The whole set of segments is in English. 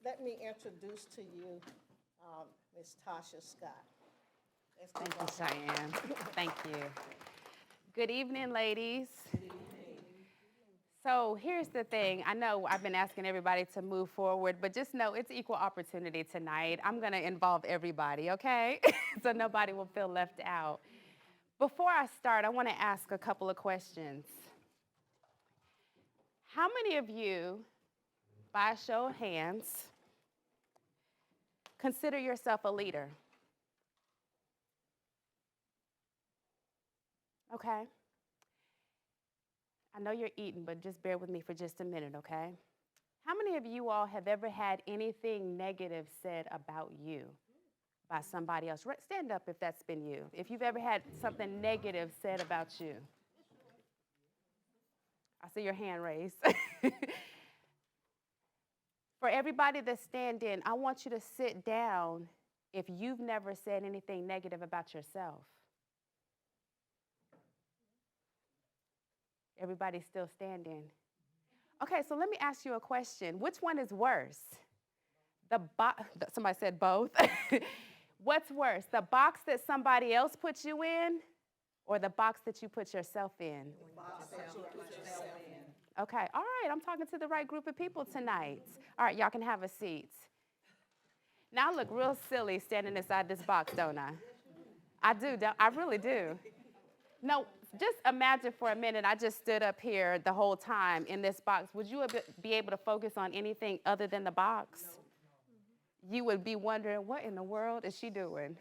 let me introduce to you Ms. Tasha Scott. Thank you, Cheyenne. Thank you. Good evening, ladies. So here's the thing. I know I've been asking everybody to move forward, but just know it's equal opportunity tonight. I'm going to involve everybody, okay? So nobody will feel left out. Before I start, I want to ask a couple of questions. How many of you, by a show of hands, consider yourself a leader? Okay. I know you're eating, but just bear with me for just a minute, okay? How many of you all have ever had anything negative said about you by somebody else? Stand up if that's been you. If you've ever had something negative said about you. I see your hand raised. For everybody that's standing, I want you to sit down if you've never said anything negative about yourself. Everybody's still standing. Okay, so let me ask you a question. Which one is worse? Somebody said both. What's worse, the box that somebody else puts you in or the box that you put yourself in? The box that you put yourself in. Okay, all right, I'm talking to the right group of people tonight. All right, y'all can have a seat. Now I look real silly standing inside this box, don't I? I do, I really do. No, just imagine for a minute I just stood up here the whole time in this box. Would you be able to focus on anything other than the box? No. You would be wondering, what in the world is she doing?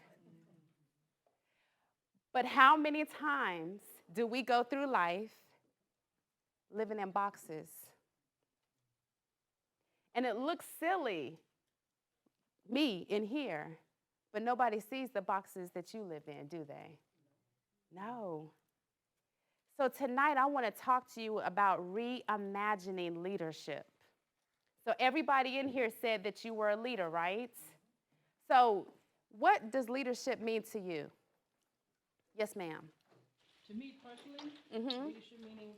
But how many times do we go through life living in boxes? And it looks silly, me in here, but nobody sees the boxes that you live in, do they? No. So tonight I want to talk to you about reimagining leadership. So everybody in here said that you were a leader, right? So what does leadership mean to you? Yes, ma'am. To me personally, leadership meaning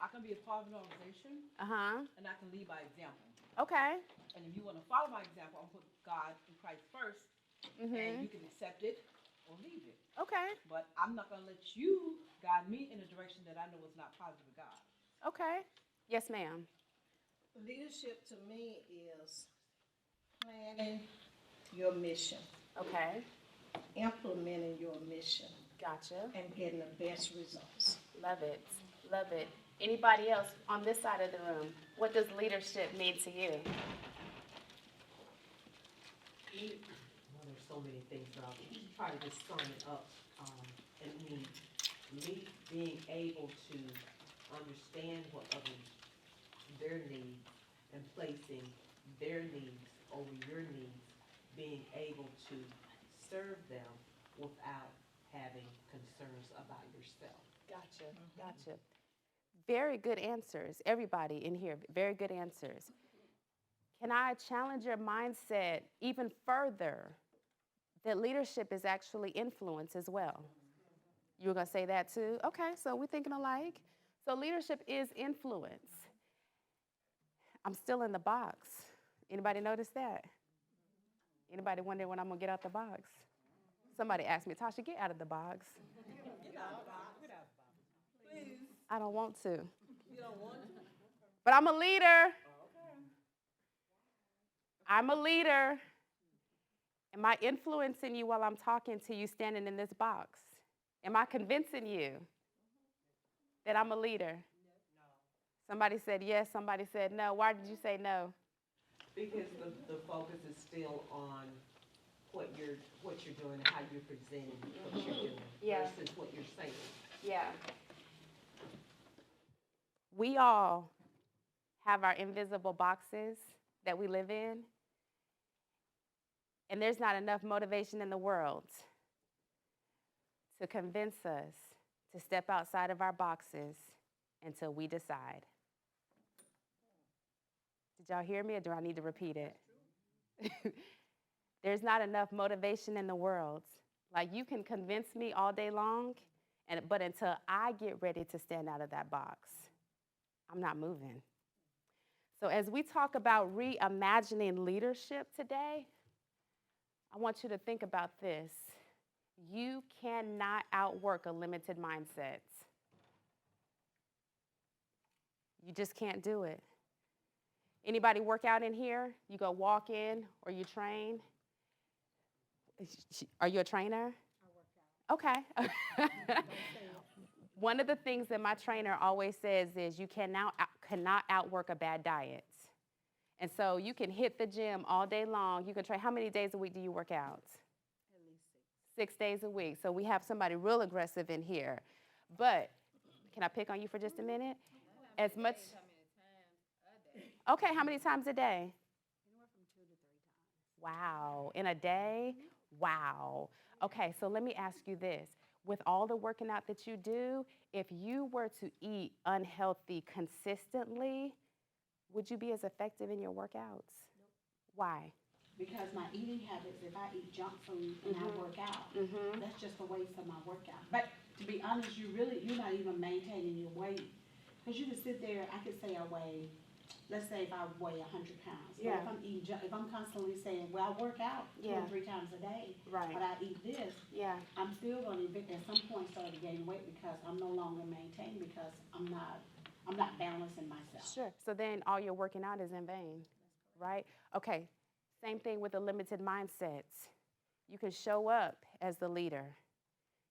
I can be a part of an organization and I can lead by example. Okay. And if you want to follow my example, I'm going to put God and Christ first, and you can accept it or leave it. Okay. But I'm not going to let you guide me in a direction that I know is not positive of God. Okay. Yes, ma'am. Leadership to me is planning your mission. Okay. Implementing your mission. Gotcha. And getting the best results. Love it. Love it. Anybody else on this side of the room? What does leadership mean to you? Well, there's so many things, but I'll try to just sum it up. And being able to understand what others, their needs, and placing their needs over your needs, being able to serve them without having concerns about yourself. Gotcha. Gotcha. Very good answers. Everybody in here, very good answers. Can I challenge your mindset even further that leadership is actually influence as well? You were going to say that too? Okay, so we're thinking alike. So leadership is influence. I'm still in the box. Anybody notice that? Anybody wonder when I'm going to get out the box? Somebody asked me, Tasha, get out of the box. Get out of the box. Get out of the box. Please. I don't want to. You don't want to? But I'm a leader. Okay. I'm a leader. Am I influencing you while I'm talking to you standing in this box? Am I convincing you that I'm a leader? No. Somebody said yes, somebody said no. Why did you say no? Because the focus is still on what you're doing and how you're presenting what you're doing versus what you're saying. Yeah. We all have our invisible boxes that we live in, and there's not enough motivation in the world to convince us to step outside of our boxes until we decide. Did y'all hear me, or do I need to repeat it? There's not enough motivation in the world. Like, you can convince me all day long, but until I get ready to stand out of that box, I'm not moving. So as we talk about reimagining leadership today, I want you to think about this. You cannot outwork a limited mindset. You just can't do it. Anybody work out in here? You go walk in or you train? Are you a trainer? I work out. Okay. One of the things that my trainer always says is you cannot outwork a bad diet. And so you can hit the gym all day long. You can train. How many days a week do you work out? At least 6 days a week. So we have somebody real aggressive in here. But can I pick on you for just a minute? As much. Okay, how many times a day? Anywhere from 2 to 3 times. Wow. In a day? Wow. Okay, so let me ask you this. With all the working out that you do, if you were to eat unhealthy consistently, would you be as effective in your workouts? Nope. Why? Because my eating habits, if I eat junk food and I work out, that's just a waste of my workout. But to be honest, you're not even maintaining your weight. Because you can sit there, I could say I weigh, let's say if I weigh 100 pounds. Yeah. But if I'm eating junk, if I'm constantly saying, well, I work out 2 or 3 times a day, Right. but I eat this, Yeah. I'm still going to at some point start to gain weight because I'm no longer maintaining because I'm not balancing myself. Sure. So then all your working out is in vain, right? Okay. Same thing with a limited mindset. You can show up as the leader.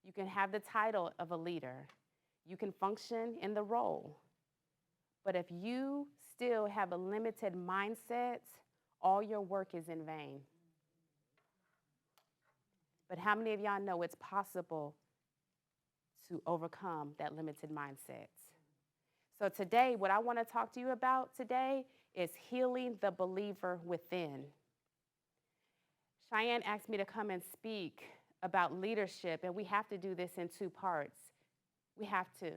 You can have the title of a leader. You can function in the role. But if you still have a limited mindset, all your work is in vain. But how many of y'all know it's possible to overcome that limited mindset? So today, what I want to talk to you about today is healing the believer within. Cheyenne asked me to come and speak about leadership, and we have to do this in 2 parts. We have to.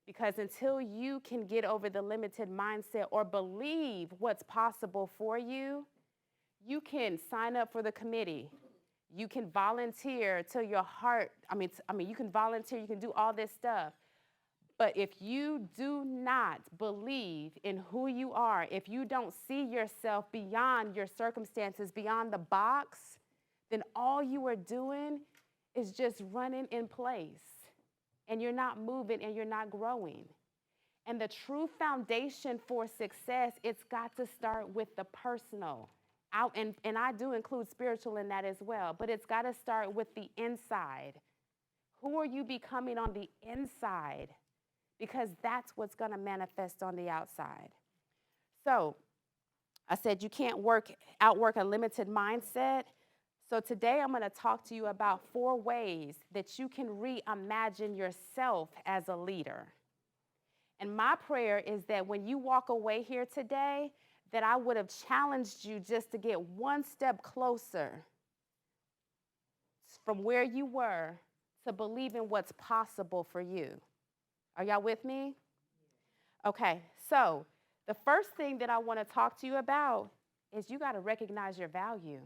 Because until you can get over the limited mindset or believe what's possible for you, you can sign up for the committee. You can volunteer till your heart, you can volunteer, you can do all this stuff. But if you do not believe in who you are, if you don't see yourself beyond your circumstances, beyond the box, then all you are doing is just running in place. And you're not moving and you're not growing. And the true foundation for success, it's got to start with the personal. And I do include spiritual in that as well, but it's got to start with the inside. Who are you becoming on the inside? Because that's what's going to manifest on the outside. So I said you can't outwork a limited mindset. So today I'm going to talk to you about 4 ways that you can reimagine yourself as a leader. And my prayer is that when you walk away here today, that I would have challenged you just to get 1 step closer from where you were to believing what's possible for you. Are y'all with me? Okay, so the first thing that I want to talk to you about is you got to recognize your value.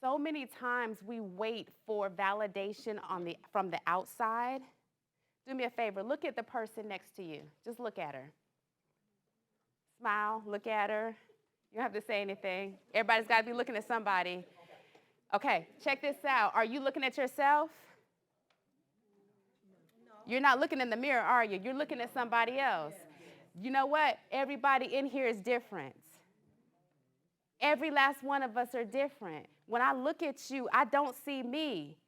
So many times we wait for validation from the outside. Do me a favor, look at the person next to you. Just look at her. Smile, look at her. You don't have to say anything. Everybody's got to be looking at somebody. Okay, check this out. Are you looking at yourself? You're not looking in the mirror, are you? You're looking at somebody else. You know what? Everybody in here is different. Every last one of us are different. When I look at you, I don't see me.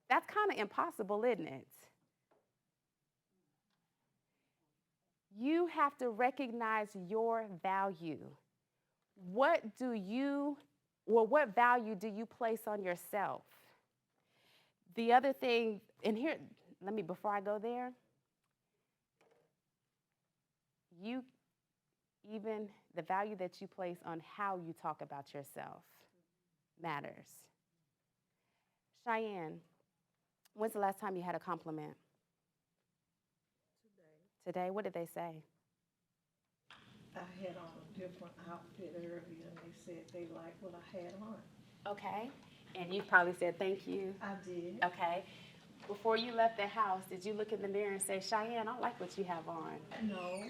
That's kind of impossible, isn't it? You have to recognize your value. What value do you place on yourself? The other thing, and here, before I go there, even the value that you place on how you talk about yourself matters. Cheyenne, when's the last time you had a compliment? Today? What did they say? I had on a different outfit earlier, and they said they liked what I had on. Okay. And you probably said thank you. I did. Okay. Before you left the house, did you look in the mirror and say, Cheyenne, I like what you have on? No.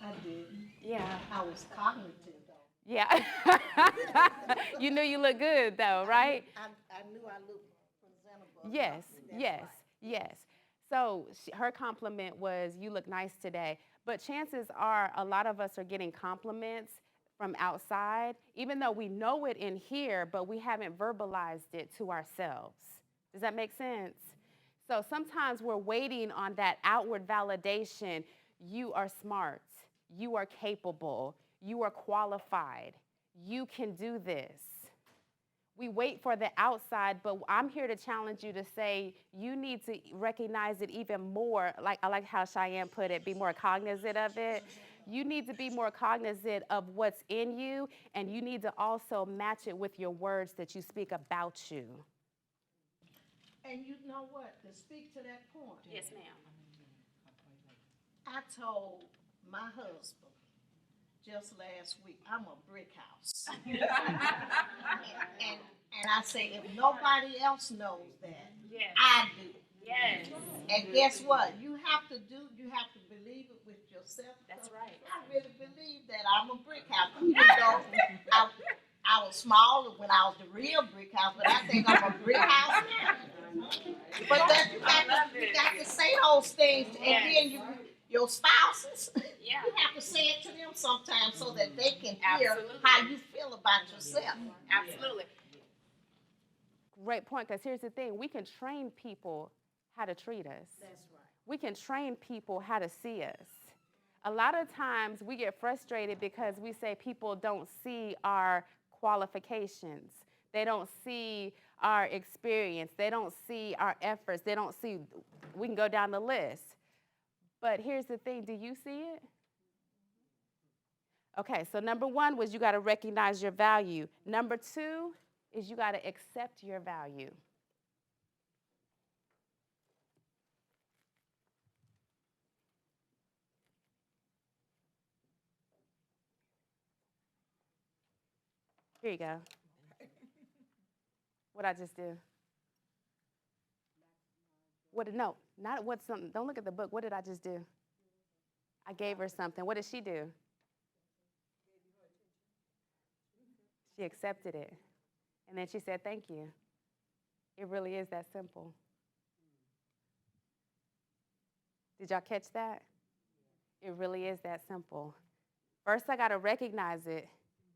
I didn't. Yeah. I was cognitive though. Yeah. You knew you looked good though, right? I knew I looked presentable. Yes, That's yes, right. yes. So her compliment was, "You look nice today." But chances are a lot of us are getting compliments from outside, even though we know it in here, but we haven't verbalized it to ourselves. Does that make sense? So sometimes we're waiting on that outward validation. You are smart. You are capable. You are qualified. You can do this. We wait for the outside, but I'm here to challenge you to say you need to recognize it even more. Like I like how Cheyenne put it, be more cognizant of it. You need to be more cognizant of what's in you, and you need to also match it with your words that you speak about you. And you know what? To speak to that point, Yes, ma'am. I told my husband just last week, I'm a brick house. and I say, if nobody else knows that, Yes. I do. Yes. And guess what? You have to believe it with yourself. That's right. I really believe that I'm a brick house. Even though I was smaller when I was the real brick house, but I think I'm a brick house now. But then you got to say those things, and then your spouses, you have to say it to them sometimes so that they can hear how you feel about yourself. Absolutely. Great point, because here's the thing. We can train people how to treat us. That's right. We can train people how to see us. A lot of times we get frustrated because we say people don't see our qualifications. They don't see our experience. They don't see our efforts. They don't see, we can go down the list. But here's the thing, do you see it? Okay, so number one was you got to recognize your value. Number two is you got to accept your value. Here you go. What I just do? No, not what's something. Don't look at the book. What did I just do? I gave her something. What did she do? She accepted it. And then she said, thank you. It really is that simple. Did y'all catch that? It really is that simple. First, I got to recognize it,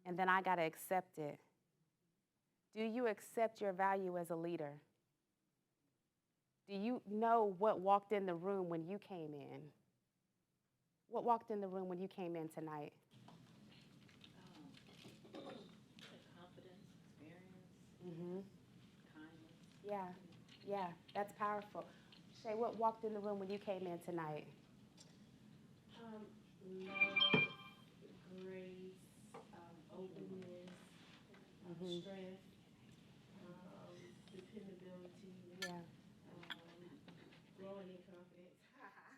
and then I got to accept it. Do you accept your value as a leader? Do you know what walked in the room when you came in? What walked in the room when you came in tonight? Confidence, experience, Mm-hmm. kindness. Yeah, that's powerful. Shay, what walked in the room when you came in tonight? Love, grace, openness, strength, dependability, Yeah. growing in confidence.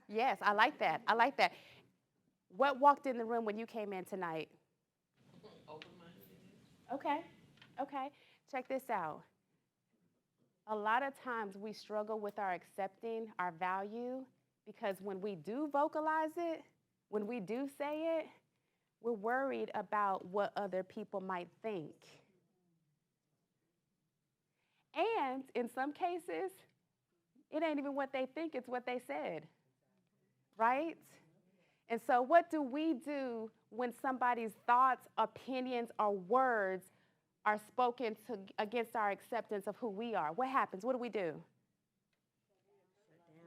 Yes, I like that. I like that. What walked in the room when you came in tonight? Open-mindedness. Okay. Check this out. A lot of times we struggle with our accepting our value because when we do vocalize it, when we do say it, we're worried about what other people might think. And in some cases, it ain't even what they think, it's what they said. Right? And so what do we do when somebody's thoughts, opinions, or words are spoken against our acceptance of who we are? What happens? What do?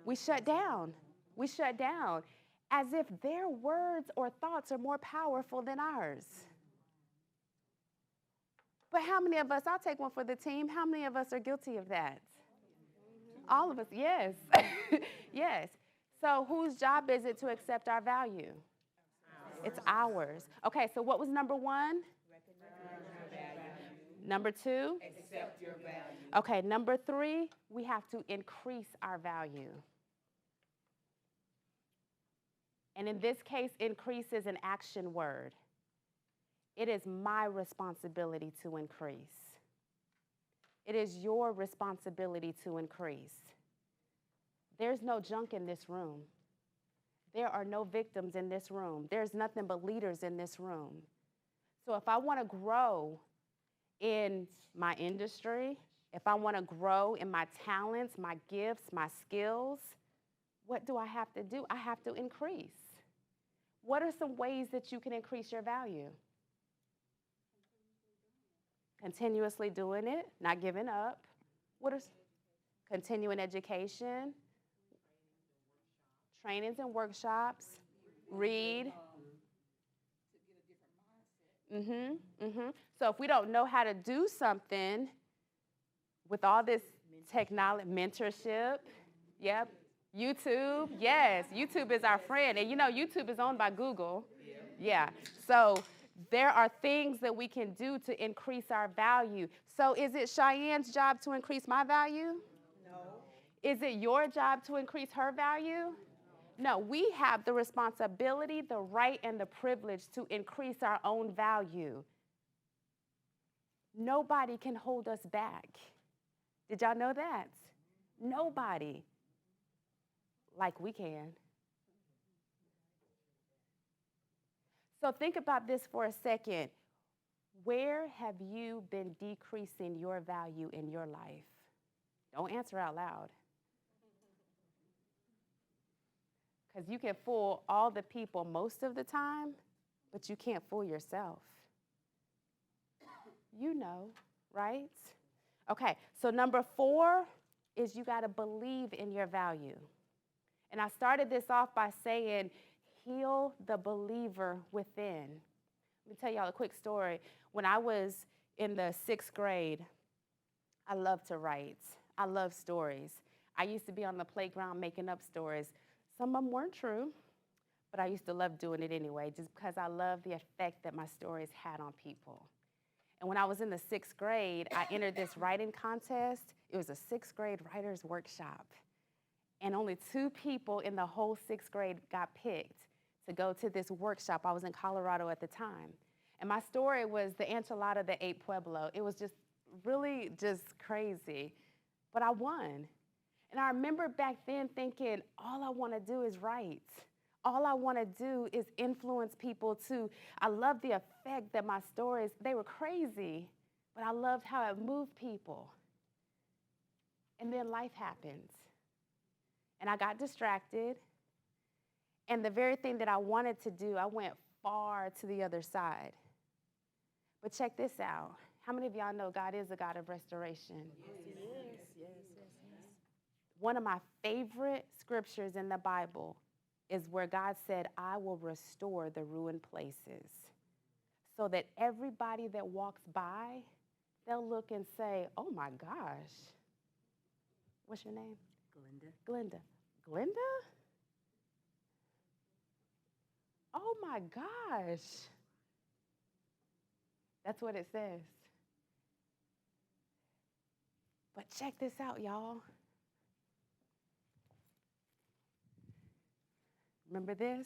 We shut down. We shut down as if their words or thoughts are more powerful than ours. But how many of us, I'll take one for the team, how many of us are guilty of that? All of us, yes. Yes. So whose job is it to accept our value? It's ours. Okay, so what was number one? Number two? Accept your value. Okay, number three, we have to increase our value. And in this case, increase is an action word. It is my responsibility to increase. It is your responsibility to increase. There's no junk in this room. There are no victims in this room. There's nothing but leaders in this room. So if I want to grow in my industry, if I want to grow in my talents, my gifts, my skills, what do I have to do? I have to increase. What are some ways that you can increase your value? Continuously doing it, not giving up. What are continuing education, trainings and workshops, read. So if we don't know how to do something with all this technology, mentorship, yep, YouTube, yes, YouTube is our friend. And you know, YouTube is owned by Google. Yeah, so there are things that we can do to increase our value. So is it Cheyenne's job to increase my value? No. Is it your job to increase her value? No, we have the responsibility, the right, and the privilege to increase our own value. Nobody can hold us back. Did y'all know that? Nobody. Like we can. So think about this for a second. Where have you been decreasing your value in your life? Don't answer out loud. Because you can fool all the people most of the time, but you can't fool yourself. You know, right? Okay, so number 4 is you got to believe in your value. And I started this off by saying, heal the believer within. Let me tell y'all a quick story. When I was in the 6th grade, I loved to write. I love stories. I used to be on the playground making up stories. Some of them weren't true, but I used to love doing it anyway, just because I love the effect that my stories had on people. And when I was in the 6th grade, I entered this writing contest. It was a 6th grade writer's workshop. And only 2 people in the whole 6th grade got picked to go to this workshop. I was in Colorado at the time. And my story was the enchilada that ate Pueblo. It was just really just crazy. But I won. And I remember back then thinking, all I want to do is write. All I want to do is influence people to, I love the effect that my stories, they were crazy, but I loved how it moved people. And then life happened. And I got distracted. And the very thing that I wanted to do, I went far to the other side. But check this out. How many of y'all know God is a God of restoration? Yes. One of my favorite scriptures in the Bible is where God said, I will restore the ruined places, so that everybody that walks by, they'll look and say, oh my gosh. What's your name? Glenda? Oh my gosh. That's what it says. But check this out, y'all. Remember this?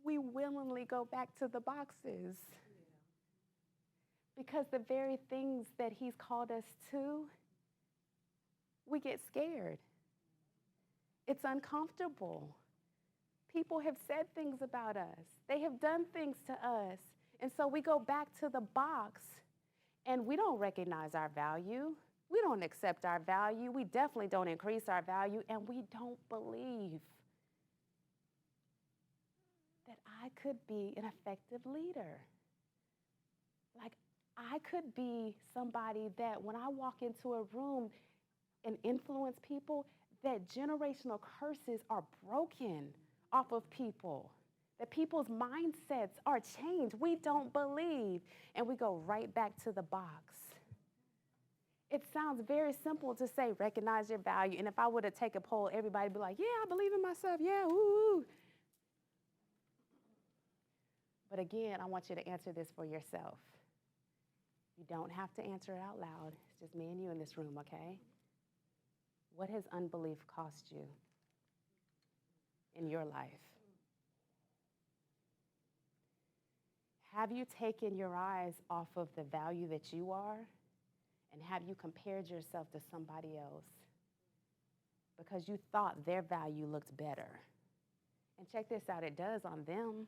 We willingly go back to the boxes. Because the very things that he's called us to, we get scared. It's uncomfortable. People have said things about us. They have done things to us. And so we go back to the box and we don't recognize our value. We don't accept our value. We definitely don't increase our value. And we don't believe that I could be an effective leader. Like, I could be somebody that when I walk into a room and influence people, that generational curses are broken off of people, that people's mindsets are changed. We don't believe, and we go right back to the box. It sounds very simple to say, recognize your value, and if I were to take a poll, everybody would be like, yeah, I believe in myself, yeah, woo. But again, I want you to answer this for yourself. You don't have to answer it out loud. It's just me and you in this room, okay? What has unbelief cost you in your life? Have you taken your eyes off of the value that you are, and have you compared yourself to somebody else? because you thought their value looked better. And check this out, it does on them.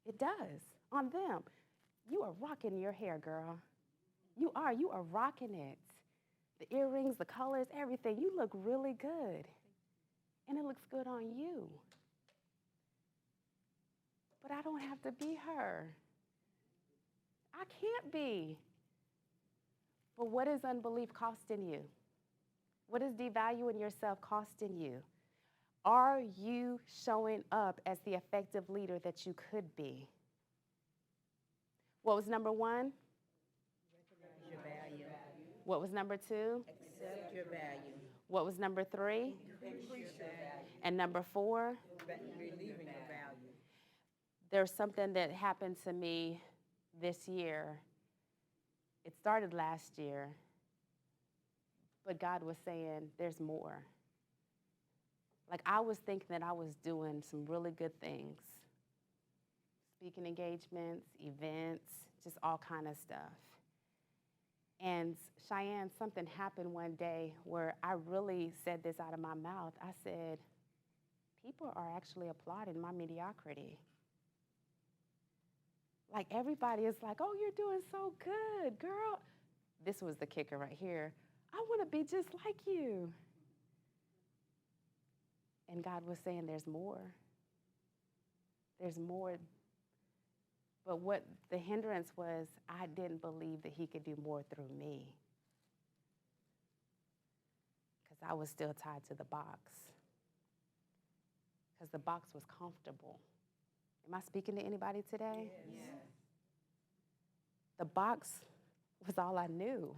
It does on them. You are rocking your hair, girl. You are rocking it. The earrings, the colors, everything. You look really good. And it looks good on you. But I don't have to be her. I can't be. But what is unbelief costing you? What is devaluing yourself costing you? Are you showing up as the effective leader that you could be? What was number 1? Recognize your value. What was number 2? Accept your value. What was number 3? Increase your value. And number 4? Relieving your value. There's something that happened to me this year. It started last year, but God was saying, there's more. Like, I was thinking that I was doing some really good things. Speaking engagements, events, just all kind of stuff. And Cheyenne, something happened one day where I really said this out of my mouth. I said, people are actually applauding my mediocrity. Like, everybody is like, oh, you're doing so good, girl. This was the kicker right here. I want to be just like you. And God was saying, there's more. There's more. But what the hindrance was, I didn't believe that he could do more through me. Because I was still tied to the box. Because the box was comfortable. Am I speaking to anybody today? Yes. The box was all I knew.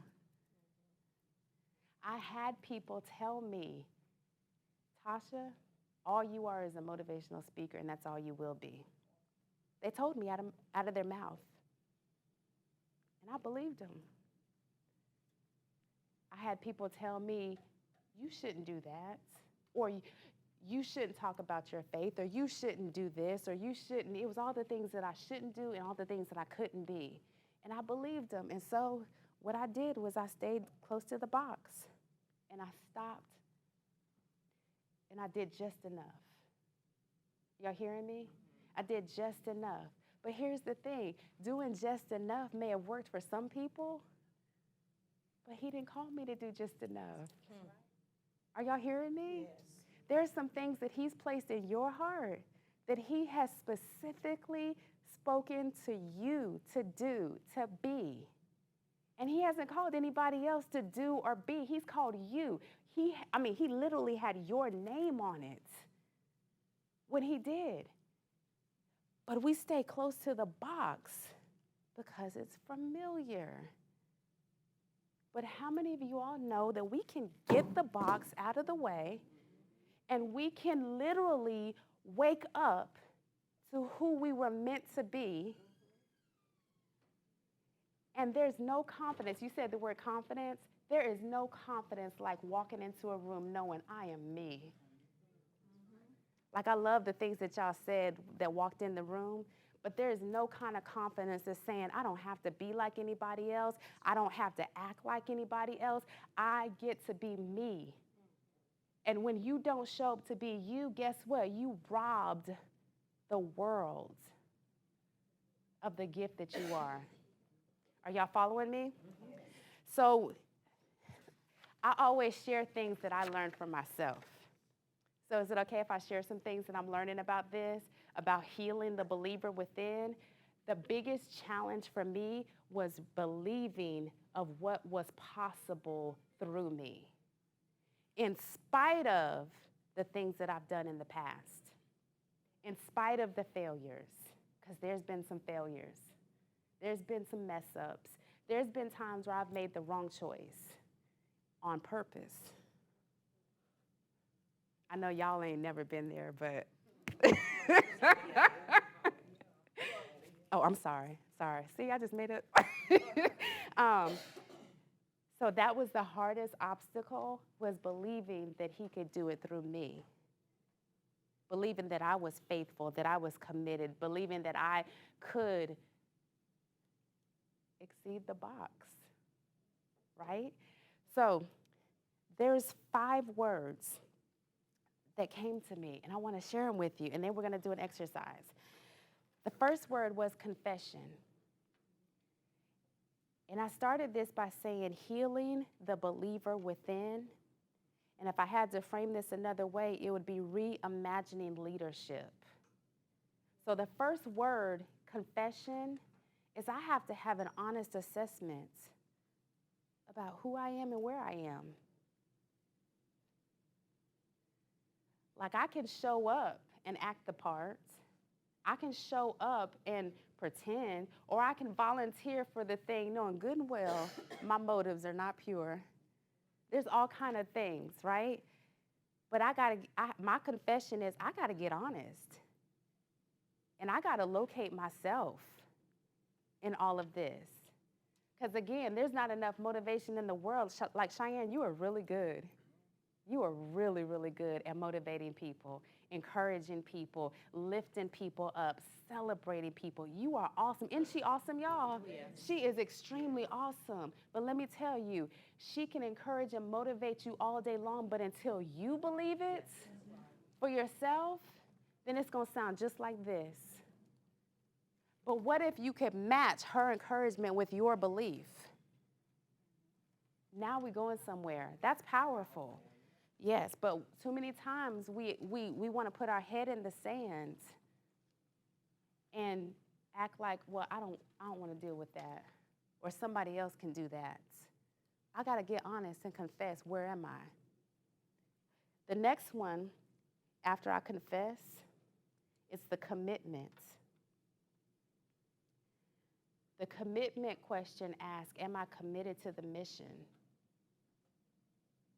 I had people tell me, Tasha, all you are is a motivational speaker, and that's all you will be. They told me out of their mouth. And I believed them. I had people tell me, you shouldn't do that. Or you shouldn't talk about your faith. Or you shouldn't do this. Or you shouldn't. It was all the things that I shouldn't do and all the things that I couldn't be. And I believed them. And so what I did was I stayed close to the box. And I stopped. And I did just enough. Y'all hearing me? I did just enough. But here's the thing. Doing just enough may have worked for some people, but he didn't call me to do just enough. Are y'all hearing me? Yes. There are some things that he's placed in your heart that he has specifically spoken to you to do, to be. And he hasn't called anybody else to do or be. He's called you. He literally had your name on it when he did. But we stay close to the box because it's familiar. But how many of you all know that we can get the box out of the way and we can literally wake up to who we were meant to be? And there's no confidence. You said the word confidence. There is no confidence like walking into a room knowing I am me. Like, I love the things that y'all said that walked in the room, but there is no kind of confidence that's saying, I don't have to be like anybody else. I don't have to act like anybody else. I get to be me. And when you don't show up to be you, guess what? You robbed the world of the gift that you are. Are y'all following me? So I always share things that I learned from myself. So is it okay if I share some things that I'm learning about this, about healing the believer within? The biggest challenge for me was believing of what was possible through me, in spite of the things that I've done in the past, in spite of the failures, because there's been some failures. There's been some mess ups. There's been times where I've made the wrong choice on purpose. I know y'all ain't never been there, but oh, I'm sorry. See, I just made it. So that was the hardest obstacle, was believing that he could do it through me. Believing that I was faithful, that I was committed, believing that I could exceed the box, right? So There's 5 words that came to me, and I want to share them with you, and then we're going to do an exercise. The first word was confession. And I started this by saying healing the believer within. And if I had to frame this another way, it would be reimagining leadership. So the first word, confession, is I have to have an honest assessment about who I am and where I am. Like, I can show up and act the part. I can show up and pretend, or I can volunteer for the thing knowing good and well my motives are not pure. There's all kind of things, right? But my confession is I got to get honest. And I got to locate myself in all of this. Because again, there's not enough motivation in the world. Like Cheyenne, you are really good. You are really, really good at motivating people, encouraging people, lifting people up, celebrating people. You are awesome. Isn't she awesome, y'all? Yes. She is extremely awesome. But let me tell you, she can encourage and motivate you all day long, but until you believe it for yourself, then it's going to sound just like this. But what if you could match her encouragement with your belief? Now we're going somewhere. That's powerful. Yes, but too many times we want to put our head in the sand and act like, well, I don't want to deal with that, or somebody else can do that. I got to get honest and confess, where am I? The next one, after I confess, is the commitment. The commitment question asks, am I committed to the mission?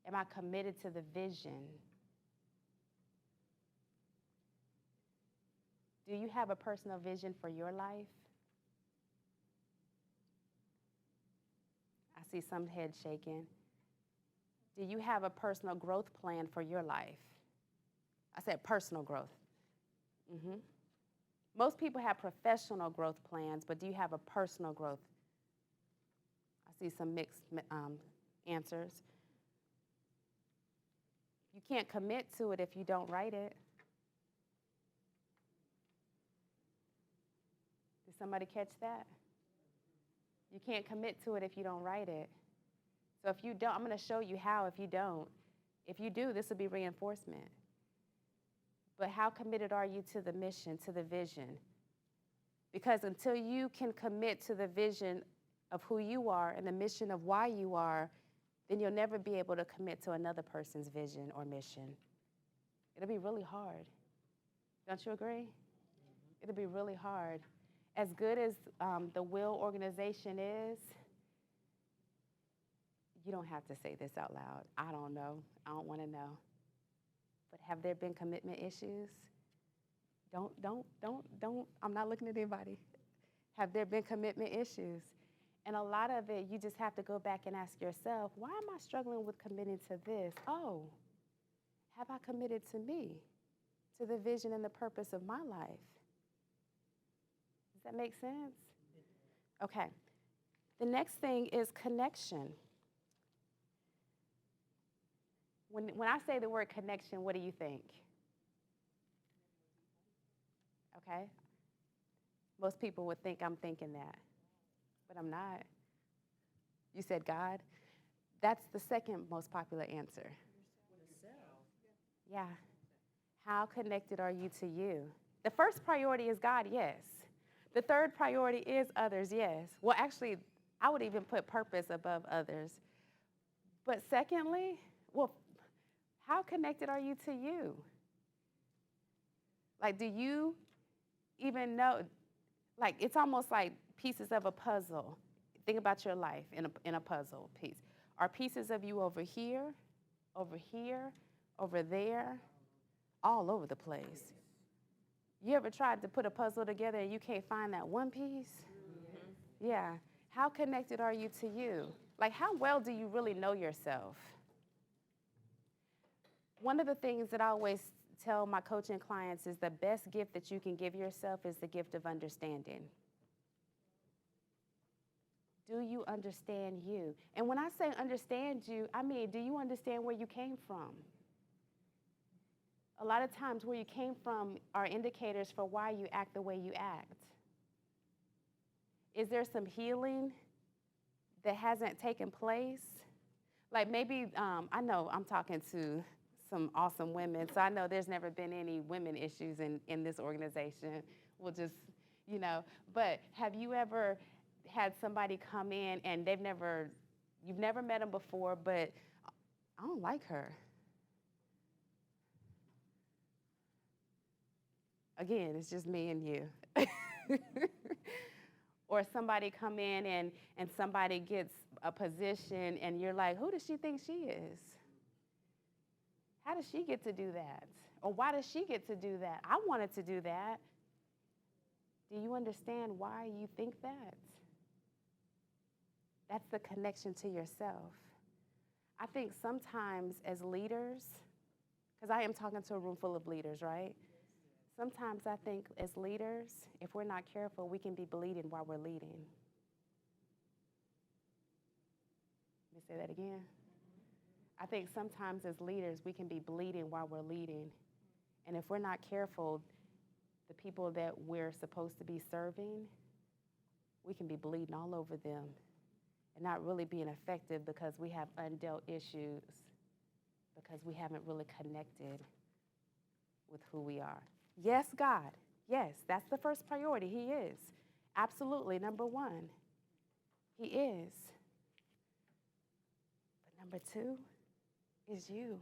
Am I committed to the vision? Do you have a personal vision for your life? I see some heads shaking. Do you have a personal growth plan for your life? I said personal growth. Mm-hmm. Most people have professional growth plans, but do you have a personal growth? I see some mixed answers. You can't commit to it if you don't write it. Did somebody catch that? You can't commit to it if you don't write it. So if you don't, I'm going to show you how if you don't. If you do, this will be reinforcement. But how committed are you to the mission, to the vision? Because until you can commit to the vision of who you are and the mission of why you are, then you'll never be able to commit to another person's vision or mission. It'll be really hard. Don't you agree? It'll be really hard. As good as the WILL organization is, you don't have to say this out loud. I don't know. I don't want to know. But have there been commitment issues? Don't. I'm not looking at anybody. Have there been commitment issues? And a lot of it, you just have to go back and ask yourself, why am I struggling with committing to this? Oh, have I committed to me, to the vision and the purpose of my life? Does that make sense? Okay. The next thing is connection. When I say the word connection, what do you think? Okay? Most people would think I'm thinking that, but I'm not. You said God? That's the second most popular answer. Yeah. How connected are you to you? The first priority is God, yes. The third priority is others, yes. Well, actually, I would even put purpose above others. But secondly, well, how connected are you to you? Like, do you even know? Like, it's almost like pieces of a puzzle. Think about your life in a puzzle piece. Are pieces of you over here, over there, all over the place? You ever tried to put a puzzle together and you can't find that one piece? Mm-hmm. Yeah. How connected are you to you? Like, how well do you really know yourself? One of the things that I always tell my coaching clients is the best gift that you can give yourself is the gift of understanding. do you understand you? And when I say understand you, I mean, do you understand where you came from? A lot of times where you came from are indicators for why you act the way you act. Is there some healing that hasn't taken place? Like maybe, I know I'm talking to some awesome women, so I know there's never been any women issues in this organization. We'll just, but have you ever had somebody come in and you've never met them before, but I don't like her. Again, it's just me and you. Or somebody come in and somebody gets a position and you're like, who does she think she is? How does she get to do that? Or why does she get to do that? I wanted to do that. Do you understand why you think that? That's the connection to yourself. I think sometimes as leaders, because I am talking to a room full of leaders, right? Sometimes I think as leaders, if we're not careful, we can be bleeding while we're leading. Let me say that again. I think sometimes as leaders, we can be bleeding while we're leading. And if we're not careful, the people that we're supposed to be serving, we can be bleeding all over them and not really being effective because we have undealt issues, because we haven't really connected with who we are. Yes, God. Yes, that's the first priority. He is. Absolutely, number one. He is. But number two is you.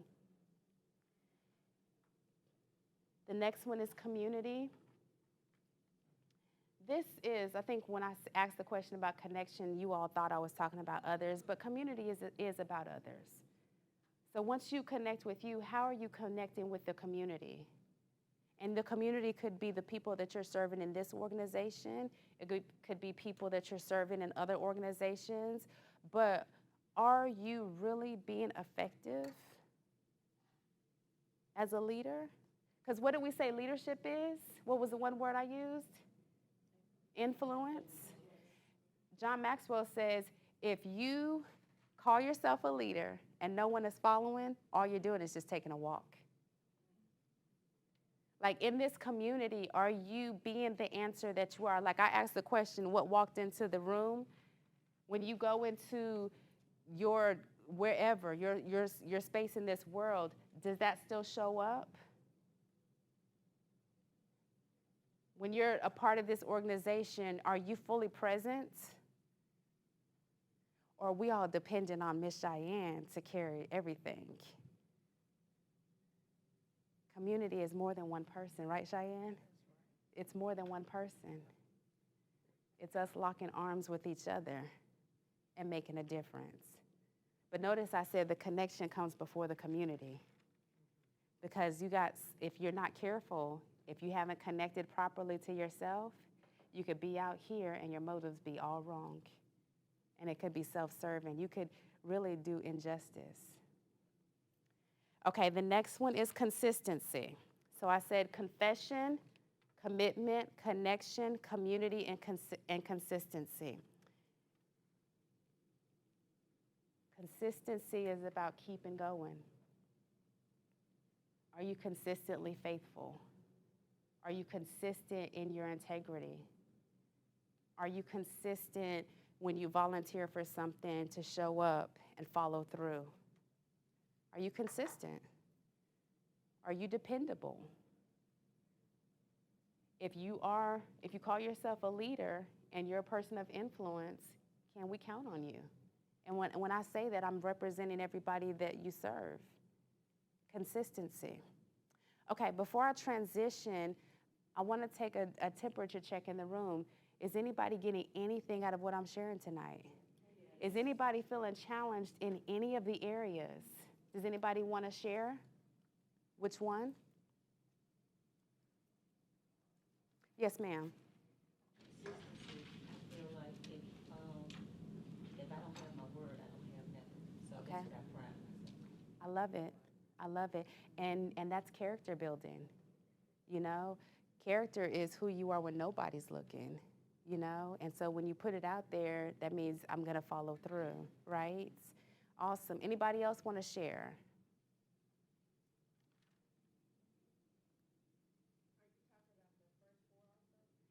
The next one is community. This is, I think when I asked the question about connection, you all thought I was talking about others, but community is about others. So once you connect with you, how are you connecting with the community? And the community could be the people that you're serving in this organization. It could be people that you're serving in other organizations. But are you really being effective as a leader? Because what did we say leadership is? What was the one word I used? Influence. John Maxwell says, if you call yourself a leader and no one is following, all you're doing is just taking a walk. Like in this community, are you being the answer that you are? Like I asked the question, what walked into the room? When you go into your wherever, your space in this world, does that still show up? When you're a part of this organization, are you fully present? Or are we all dependent on Miss Cheyenne to carry everything? Community is more than one person, right, Cheyenne? It's more than one person. It's us locking arms with each other and making a difference. But notice I said the connection comes before the community. Because if you're not careful, if you haven't connected properly to yourself, you could be out here and your motives be all wrong. And it could be self-serving. You could really do injustice. Okay, the next one is consistency. So I said confession, commitment, connection, community, and consistency. Consistency is about keeping going. Are you consistently faithful? Are you consistent in your integrity? Are you consistent when you volunteer for something to show up and follow through? Are you consistent? Are you dependable? If you call yourself a leader and you're a person of influence, can we count on you? And when I say that, I'm representing everybody that you serve. Consistency. Okay, before I transition, I want to take a temperature check in the room. Is anybody getting anything out of what I'm sharing tonight? Is anybody feeling challenged in any of the areas? Does anybody want to share? Which one? Yes, ma'am. Consistency. I feel like if I don't have my word, I don't have nothing. So Okay. that's what I pride myself. I love it. I love it. And that's character building. You know, character is who you are when nobody's looking. you know? And so when you put it out there, that means I'm going to follow through, right? Awesome. Anybody else want to share?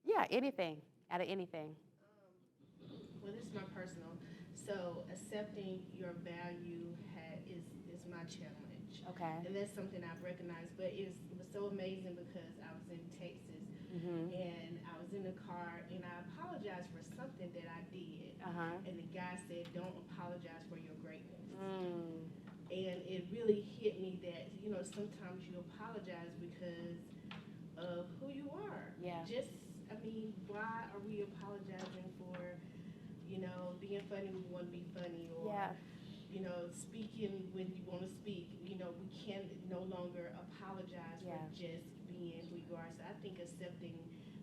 Yeah, anything, out of anything. Well, this is my personal. So accepting your value is my challenge. Okay. And that's something I've recognized. But it was so amazing because I was in Texas and I was in the car and I apologized for something that I did. And the guy said, "Don't apologize for your greatness." And it really hit me that, sometimes you apologize because of who you are. Yeah. Why are we apologizing for, being funny when we want to be funny, or, speaking when you want to speak? We can no longer apologize for just being who you are. So I think accepting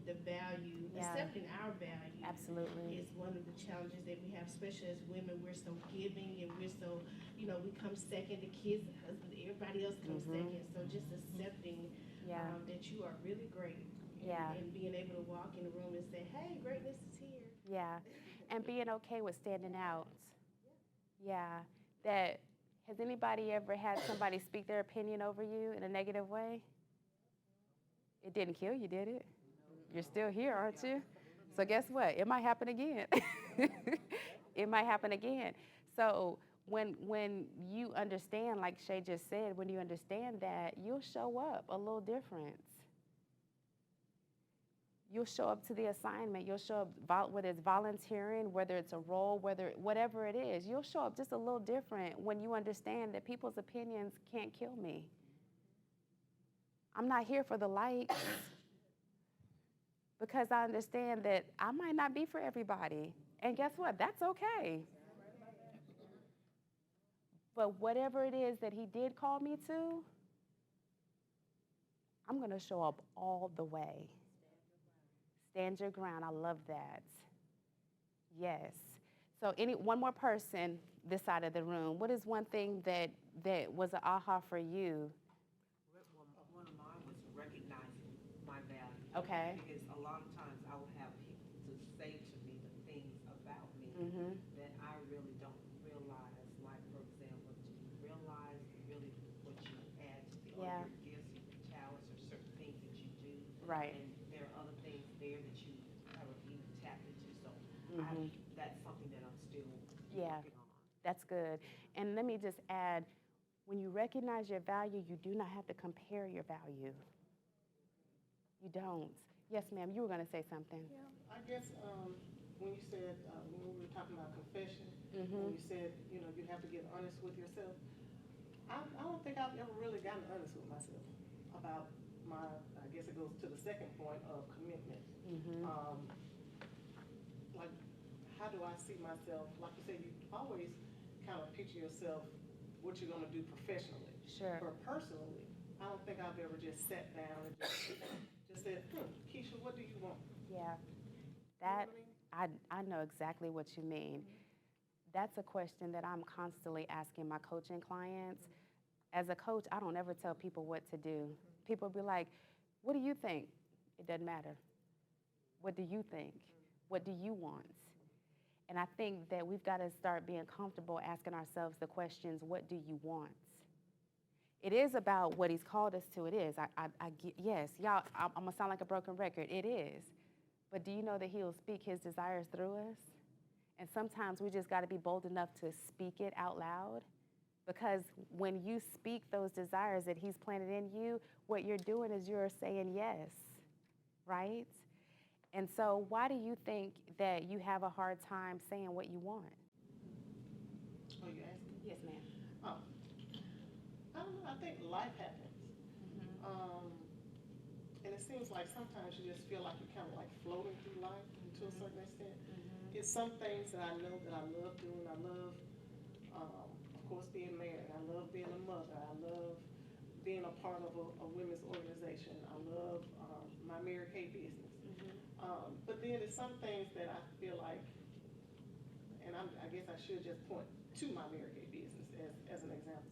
the value, accepting our value, absolutely, is one of the challenges that we have, especially as women. We're so giving and we're so, we come second, the kids, the husband, everybody else comes second. So just accepting that you are really great. And being able to walk in the room and say, "Hey, greatness is here." Yeah, and being okay with standing out. Yeah, that, has anybody ever had somebody speak their opinion over you in a negative way? It didn't kill you, did it? You're still here, aren't you? So guess what? It might happen again. It might happen again. So when you understand, like Shay just said, when you understand that, you'll show up a little different. You'll show up to the assignment. You'll show up, whether it's volunteering, whether it's a role, whatever it is, you'll show up just a little different when you understand that people's opinions can't kill me. I'm not here for the likes because I understand that I might not be for everybody. And guess what? That's okay. But whatever it is that he did call me to, I'm going to show up all the way. Stand your ground. I love that. Yes. So one more person this side of the room. What is one thing that was an aha for you? One of mine was recognizing my value. Okay. Because a lot of times I will have people to say to me the things about me that I really don't realize. Like, for example, do you realize really what you add to the or your gifts, your talents, or certain things that you do? Right. And there are other things there that you haven't even tapped into. So that's something that I'm still working on. That's good. And let me just add, when you recognize your value, you do not have to compare your value. You don't. Yes, ma'am, you were going to say something. Yeah, I guess when you said, when we were talking about confession, when you said, you have to get honest with yourself, I don't think I've ever really gotten honest with myself about I guess it goes to the second point of commitment. Like, how do I see myself? Like you said, you always kind of picture yourself what you're going to do professionally. Sure. But personally, I don't think I've ever just sat down and just said, Keisha, what do you want? Yeah. That, you know what I mean? I know exactly what you mean. That's a question that I'm constantly asking my coaching clients. As a coach, I don't ever tell people what to do. People be like, "What do you think?" It doesn't matter. What do you think? What do you want? And I think that we've got to start being comfortable asking ourselves the questions, what do you want? It is about what he's called us to. It is. Yes, y'all, I'm going to sound like a broken record. It is. But do you know that he'll speak his desires through us? And sometimes we just got to be bold enough to speak it out loud. Because when you speak those desires that he's planted in you, what you're doing is you're saying yes, right? And so why do you think that you have a hard time saying what you want? Oh, you asking? Yes, ma'am. Oh, I don't know. I think life happens. And it seems like sometimes you just feel like you're kind of like floating through life to a certain extent. It's some things that I know that I love doing. I love, of course, being married. I love being a mother. I love being a part of a women's organization. I love my Mary Kay business. But then there's some things that I feel like, and I guess I should just point to my Mary Kay business as an example.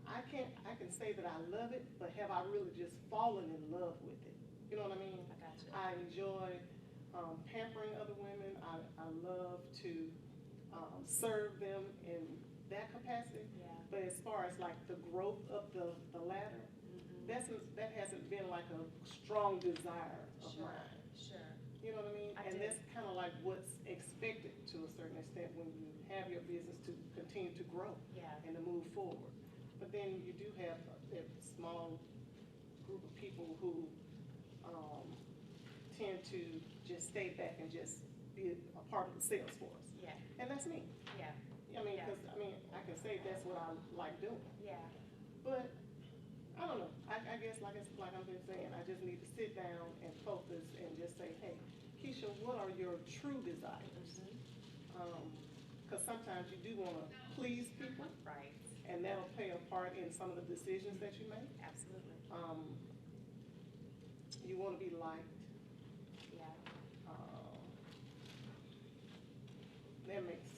I can say that I love it, but have I really just fallen in love with it? You know what I mean? I got you. I enjoy pampering other women. I love to serve them in that capacity. Yeah. But as far as like the growth of the ladder, that hasn't been like a strong desire of mine. Sure. You know what I mean? And that's kind of like what's expected to a certain extent when you have your business to continue to grow and to move forward. But then you do have that small group of people who tend to just stay back and just be a part of the sales force. Yeah. And that's me. Yeah. I mean, because I can say that's what I like doing. Yeah. But I don't know. I guess like I've been saying, I just need to sit down and focus and just say, hey, Keisha, what are your true desires? Because sometimes you do want to please people. Right. And that'll play a part in some of the decisions that you make. Absolutely. You want to be liked. Yeah. That makes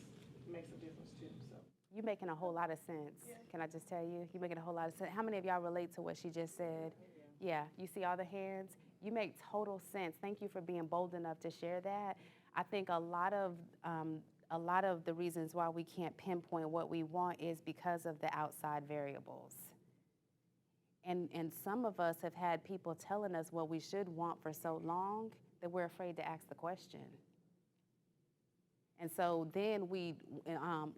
a difference too. So You're making a whole lot of sense. Yeah. Can I just tell you? You're making a whole lot of sense. How many of y'all relate to what she just said? Yeah, you see all the hands? You make total sense. Thank you for being bold enough to share that. I think a lot of the reasons why we can't pinpoint what we want is because of the outside variables. And some of us have had people telling us what we should want for so long that we're afraid to ask the question. And so then I'm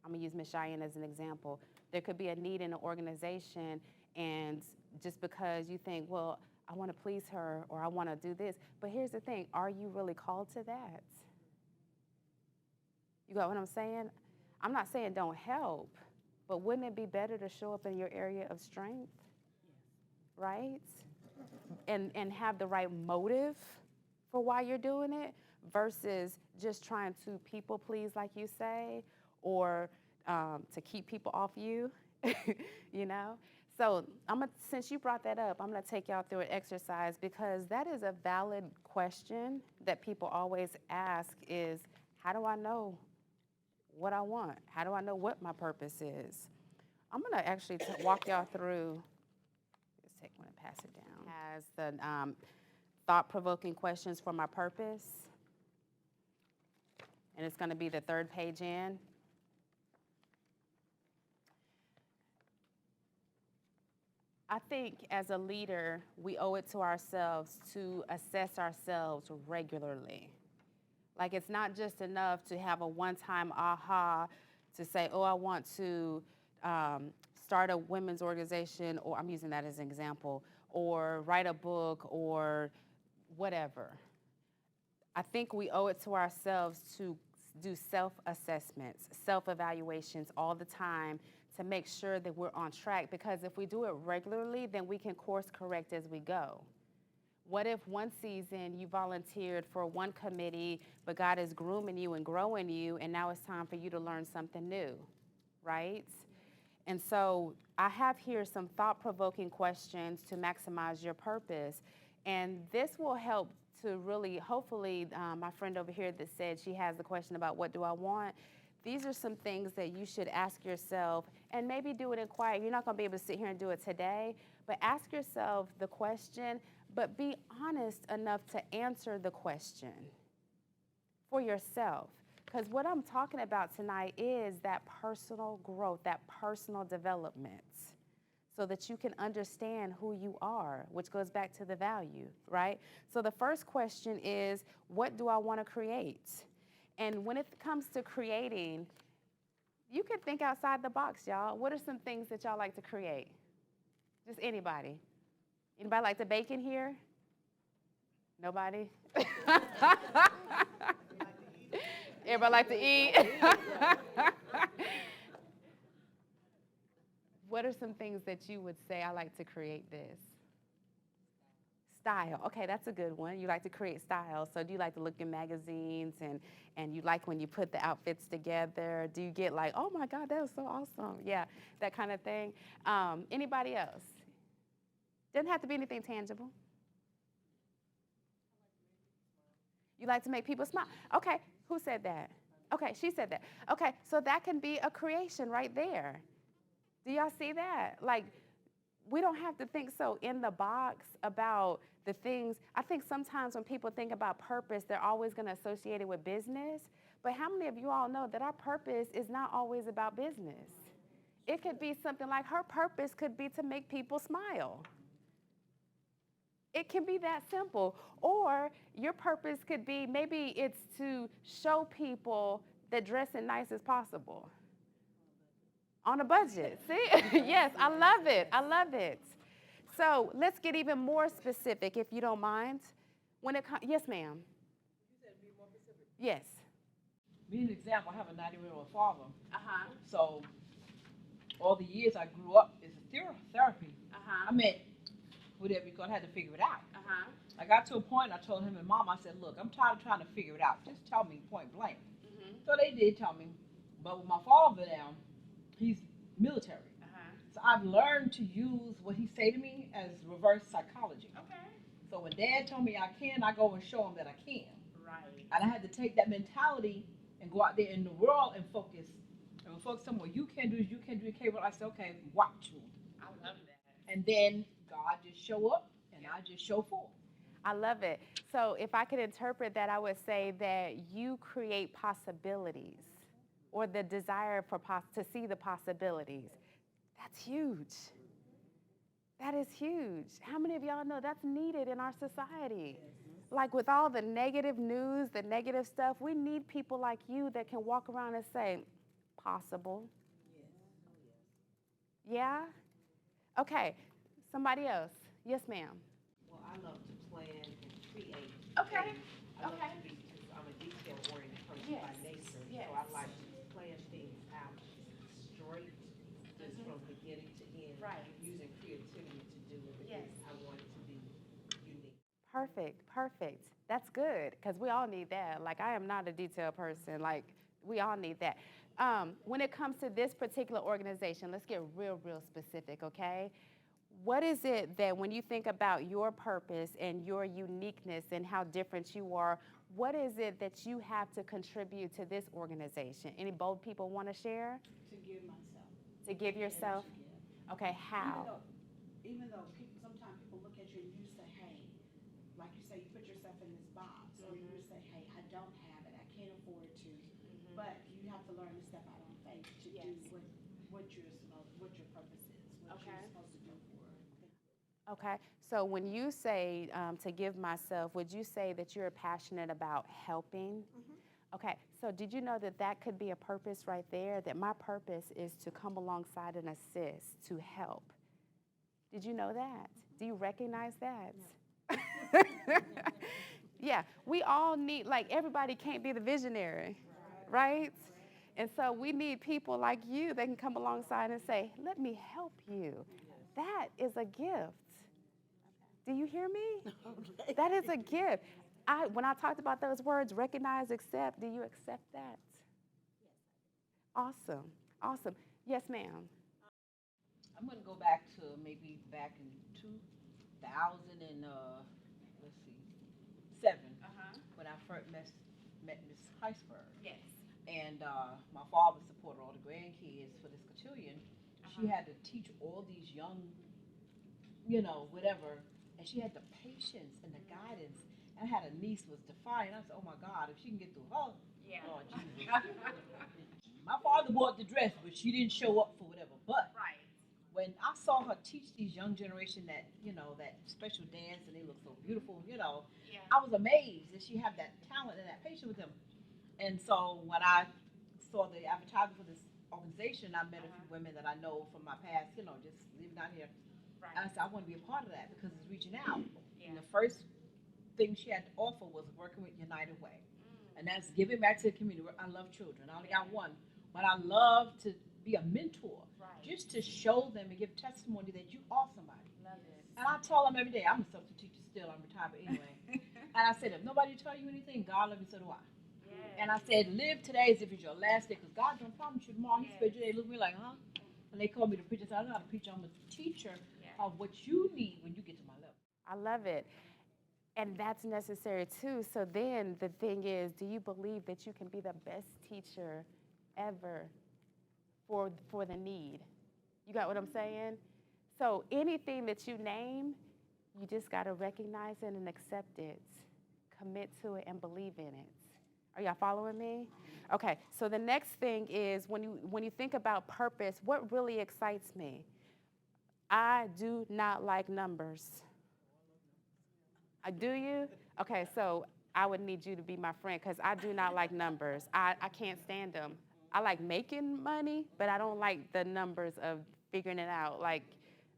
gonna use Ms. Cheyenne as an example. There could be a need in an organization, and just because you think, well, I wanna please her or I wanna do this, but here's the thing, are you really called to that? You got what I'm saying? I'm not saying don't help, but wouldn't it be better to show up in your area of strength? Right? And have the right motive for why you're doing it versus just trying to people please, like you say, or to keep people off you, you know? So since you brought that up, I'm gonna take y'all through an exercise because that is a valid question that people always ask is, how do I know what I want? How do I know what my purpose is? I'm gonna actually walk y'all through, let's take one and pass it down. Has the thought-provoking questions for my purpose. And it's gonna be the third page in. I think as a leader, we owe it to ourselves to assess ourselves regularly. Like it's not just enough to have a one-time aha to say, oh, I want to start a women's organization, or I'm using that as an example, or write a book or whatever. I think we owe it to ourselves to do self-assessments, self-evaluations all the time to make sure that we're on track, because if we do it regularly, then we can course correct as we go. What if one season you volunteered for one committee, but God is grooming you and growing you, and now it's time for you to learn something new, right? And so I have here some thought-provoking questions to maximize your purpose. And this will help to really, hopefully, my friend over here that said she has the question about what do I want, these are some things that you should ask yourself, and maybe do it in quiet. You're not gonna be able to sit here and do it today, but ask yourself the question, but be honest enough to answer the question for yourself. Because what I'm talking about tonight is that personal growth, that personal development, so that you can understand who you are, which goes back to the value, right? So the first question is, what do I want to create? And when it comes to creating, you can think outside the box, y'all. What are some things that y'all like to create? Just anybody. Anybody like to bake in here? Nobody? Everybody like to eat? What are some things that you would say, I like to create this? Style. Okay, that's a good one. You like to create style. So do you like to look in magazines and you like when you put the outfits together? Do you get like, oh my God, that was so awesome? Yeah, that kind of thing. Anybody else? Doesn't have to be anything tangible. You like to make people smile. Okay, who said that? Okay, she said that. Okay, so that can be a creation right there. Do y'all see that? Like, we don't have to think so in the box about the things. I think sometimes when people think about purpose, they're always going to associate it with business. But how many of you all know that our purpose is not always about business? It could be something like her purpose could be to make people smile. It can be that simple. Or your purpose could be maybe it's to show people that dressing nice as possible. On a budget. See? Yes, I love it. I love it. So let's get even more specific, if you don't mind. When it comes, yes, ma'am. You said be more specific. Yes. Be an example. I have a 90-year-old father. Uh-huh. So all the years I grew up is therapy. Uh-huh. I mean, whatever you're gonna have to figure it out. Uh-huh. I got to a point. I told him and Mom. I said, "Look, I'm tired of trying to figure it out. Just tell me point blank." Mm-hmm. So they did tell me. But with my father now, he's military. Uh-huh. So I've learned to use what he say to me as reverse psychology. Okay. So when Dad told me I can, I go and show him that I can. Right. And I had to take that mentality and go out there in the world and focus. And focus on what you can do is you can do. Okay, well, I said, okay, watch me. I love that. And then God just show up and I just show forth. I love it. So if I could interpret that, I would say that you create possibilities or the desire for to see the possibilities. That's huge. That is huge. How many of y'all know that's needed in our society? Like with all the negative news, the negative stuff, we need people like you that can walk around and say, possible. Yeah? Okay. Somebody else. Yes, ma'am. Well, I love to plan and create. Okay. things. I love Okay. to be, because I'm a detail-oriented person Yes. by nature. Yes. So I like to plan things out straight, just from beginning to end. Right. Using creativity to do it. Yes. Because I want it to be unique. Perfect, perfect. That's good, because we all need that. Like, I am not a detail person. Like, we all need that. When it comes to this particular organization, let's get real specific, okay? What is it that when you think about your purpose and your uniqueness and how different you are, what is it that you have to contribute to this organization? Any bold people want to share? To give myself. To give yourself? To give. Okay, how? Even though people, sometimes people look at you and you say, hey, like you say, you put yourself in this box, or you say, hey, I don't have it, I can't afford to. But you have to learn to step out on faith to do what your purpose is, what you're supposed to do for. Okay, so when you say to give myself, would you say that you're passionate about helping? Okay, so did you know that that could be a purpose right there? That my purpose is to come alongside and assist, to help. Did you know that? Do you recognize that? Yeah, we all need, like, everybody can't be the visionary, right? And so we need people like you that can come alongside and say, let me help you. That is a gift. Do you hear me? Okay. That is a gift. When I talked about those words, recognize, accept, do you accept that? Awesome. Awesome. Yes, ma'am. I'm going to go back to maybe back in 2000 and, let's see, 7, when I first met Miss Heisberg. Yes. And my father supported all the grandkids for this cotillion. She had to teach all these young, whatever, and she had the patience and the guidance. And I had a niece who was defiant. I said, oh my God, if she can get through her, Lord Jesus. My father bought the dress, but she didn't show up for whatever. But when I saw her teach these young generation that, that special dance, and they look so beautiful, I was amazed that she had that talent and that patience with them. And so when I saw the advertisement for this organization, I met a few women that I know from my past, just living out here. Right. And I said, I want to be a part of that because it's reaching out. And the first thing she had to offer was working with United Way. And that's giving back to the community. I love children. I only got one. But I love to be a mentor, just to show them and give testimony that you are somebody. Love it. And I tell them every day, I'm a substitute teacher still, I'm retired, but anyway. And I said, if nobody tell you anything, God loves you, so do I. And I said, live today as if it's your last day, because God don't promise you tomorrow. He said, they look at me like, huh? And they called me to preach. I said, I don't know how to preach. I'm a teacher of what you need when you get to my level. I love it. And that's necessary too. So then the thing is, do you believe that you can be the best teacher ever for the need? You got what I'm saying? So anything that you name, you just got to recognize it and accept it, commit to it, and believe in it. Are y'all following me? Okay, so the next thing is when you think about purpose, what really excites me? I do not like numbers. Do you? Okay, so I would need you to be my friend because I do not like numbers. I can't stand them. I like making money, but I don't like the numbers of figuring it out. Like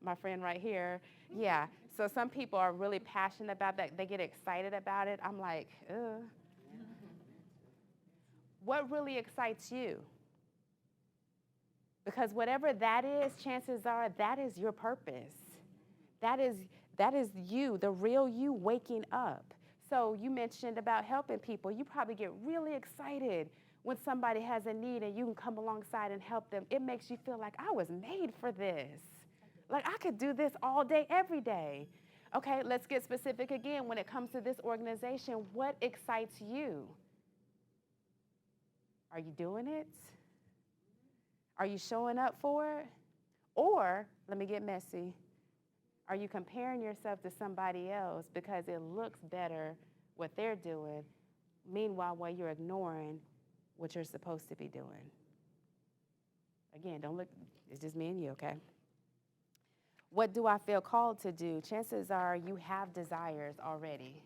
my friend right here, yeah. So some people are really passionate about that. They get excited about it. I'm like, ugh. What really excites you? Because whatever that is, chances are that is your purpose. That is you, the real you waking up. So you mentioned about helping people. You probably get really excited when somebody has a need and you can come alongside and help them. It makes you feel like I was made for this. Like I could do this all day, every day. Okay, let's get specific again. When it comes to this organization, what excites you? Are you doing it? Are you showing up for it? Or, let me get messy, are you comparing yourself to somebody else because it looks better what they're doing, meanwhile, while you're ignoring what you're supposed to be doing? Again, don't look, it's just me and you, okay? What do I feel called to do? Chances are you have desires already.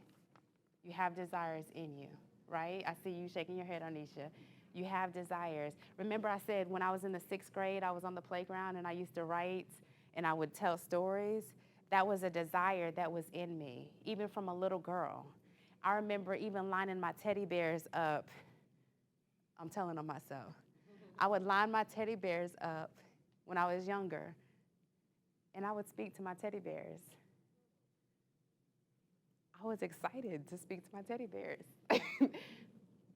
You have desires in you, right? I see you shaking your head, Anisha. You have desires. Remember I said when I was in the 6th grade, I was on the playground and I used to write and I would tell stories? That was a desire that was in me, even from a little girl. I remember even lining my teddy bears up. I'm telling on myself. I would line my teddy bears up when I was younger, and I would speak to my teddy bears. I was excited to speak to my teddy bears.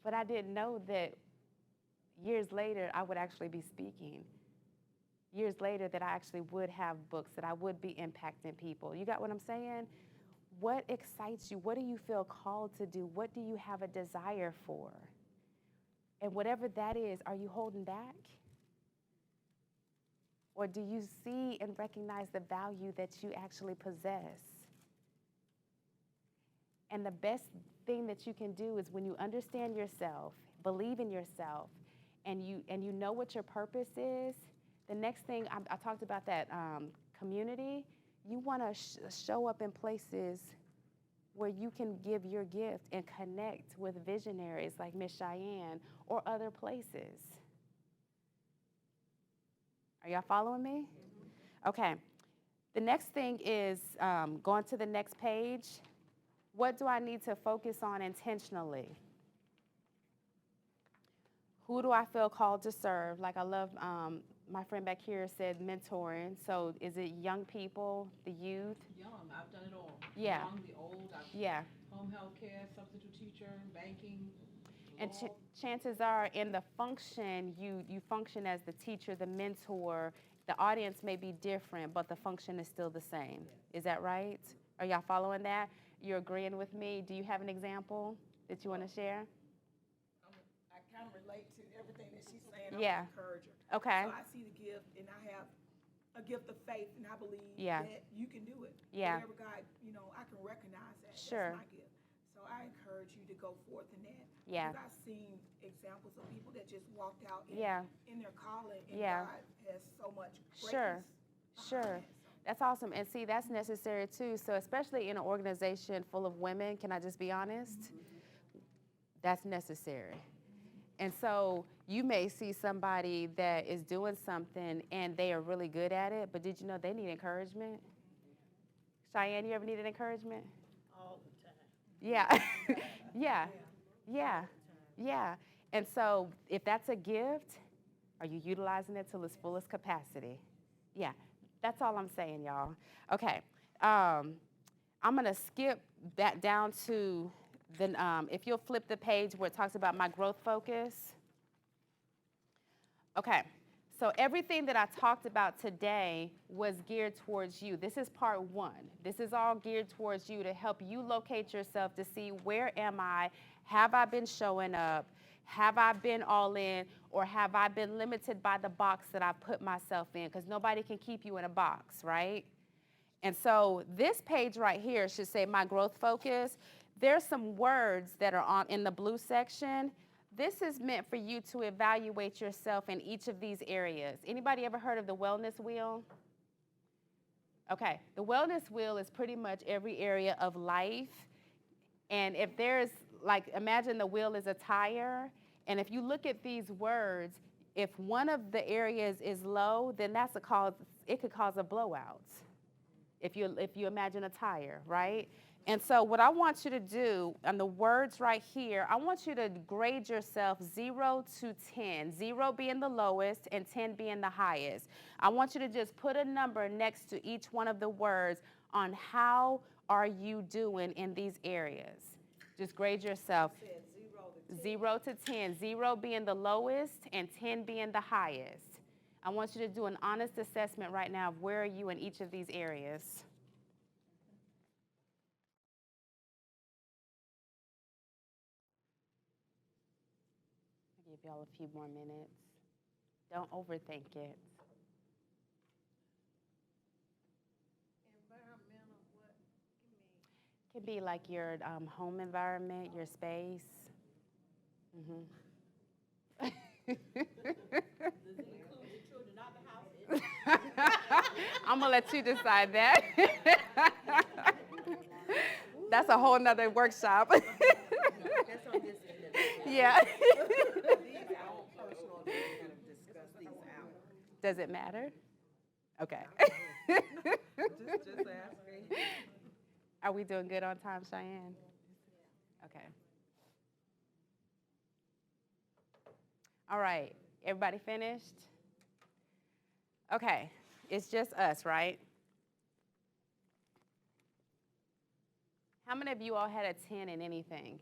But I didn't know that years later I would actually be speaking. Years later that I actually would have books, that I would be impacting people. You got what I'm saying? What excites you? What do you feel called to do? What do you have a desire for? And whatever that is, are you holding back? Or do you see and recognize the value that you actually possess? And the best thing that you can do is when you understand yourself, believe in yourself, and you know what your purpose is, the next thing, I talked about that community, you want to show up in places where you can give your gift and connect with visionaries like Miss Cheyenne or other places. Are y'all following me? Okay. The next thing is going to the next page. What do I need to focus on intentionally? Who do I feel called to serve? Like I love, my friend back here said mentoring. So is it young people, the youth? Young, I've done it all. Yeah. Young, the old, home health care, substitute teacher, banking. And chances are in the function, you function as the teacher, the mentor. The audience may be different, but the function is still the same. Is that right? Are y'all following that? You're agreeing with me? Do you have an example that you want to share? I kind of relate to everything that she's saying. Yeah. I'm an encourager. Okay. So I see the gift, and I have a gift of faith, and I believe Yeah. that you can do it. Yeah. Whatever God, I can recognize that. Sure. That's my gift. So I encourage you to go forth in that. Yeah. Because I've seen examples of people that just walked out in their calling, and Yeah. God has so much greatness. Sure. behind that. That's awesome. And see, that's necessary too. So especially in an organization full of women, can I just be honest? Mm-hmm. That's necessary. And so you may see somebody that is doing something and they are really good at it, but did you know they need encouragement? Cheyenne, you ever needed encouragement? All the time. Yeah. Yeah. And so if that's a gift, are you utilizing it to its fullest capacity? Yeah. That's all I'm saying, y'all. Okay. I'm going to skip that down to if you'll flip the page where it talks about my growth focus. Okay. So everything that I talked about today was geared towards you. This is part 1. This is all geared towards you to help you locate yourself to see where am I? Have I been showing up? Have I been all in, or have I been limited by the box that I put myself in? Because nobody can keep you in a box, right? And so this page right here should say my growth focus. There's some words that are in the blue section. This is meant for you to evaluate yourself in each of these areas. Anybody ever heard of the wellness wheel? Okay, the wellness wheel is pretty much every area of life. And if there's, like, imagine the wheel is a tire. And if you look at these words, if one of the areas is low, then it could cause a blowout. If you imagine a tire, right? And so what I want you to do on the words right here, I want you to grade yourself 0 to 10, 0 being the lowest and 10 being the highest. I want you to just put a number next to each one of the words on how are you doing in these areas. Just grade yourself 0 to 10, 0 being the lowest and 10 being the highest. I want you to do an honest assessment right now of where are you in each of these areas. I'll give y'all a few more minutes. Don't overthink it. Environmental, what? It could be like your home environment, your space. Mm-hmm. I'm gonna let you decide that. That's a whole nother workshop. That's on this end. Yeah. These are all personal, we kind of discuss these out. Does it matter? Okay. Just asking. Are we doing good on time, Cheyenne? Okay. All right. Everybody finished? Okay. It's just us, right? How many of you all had a 10 in anything?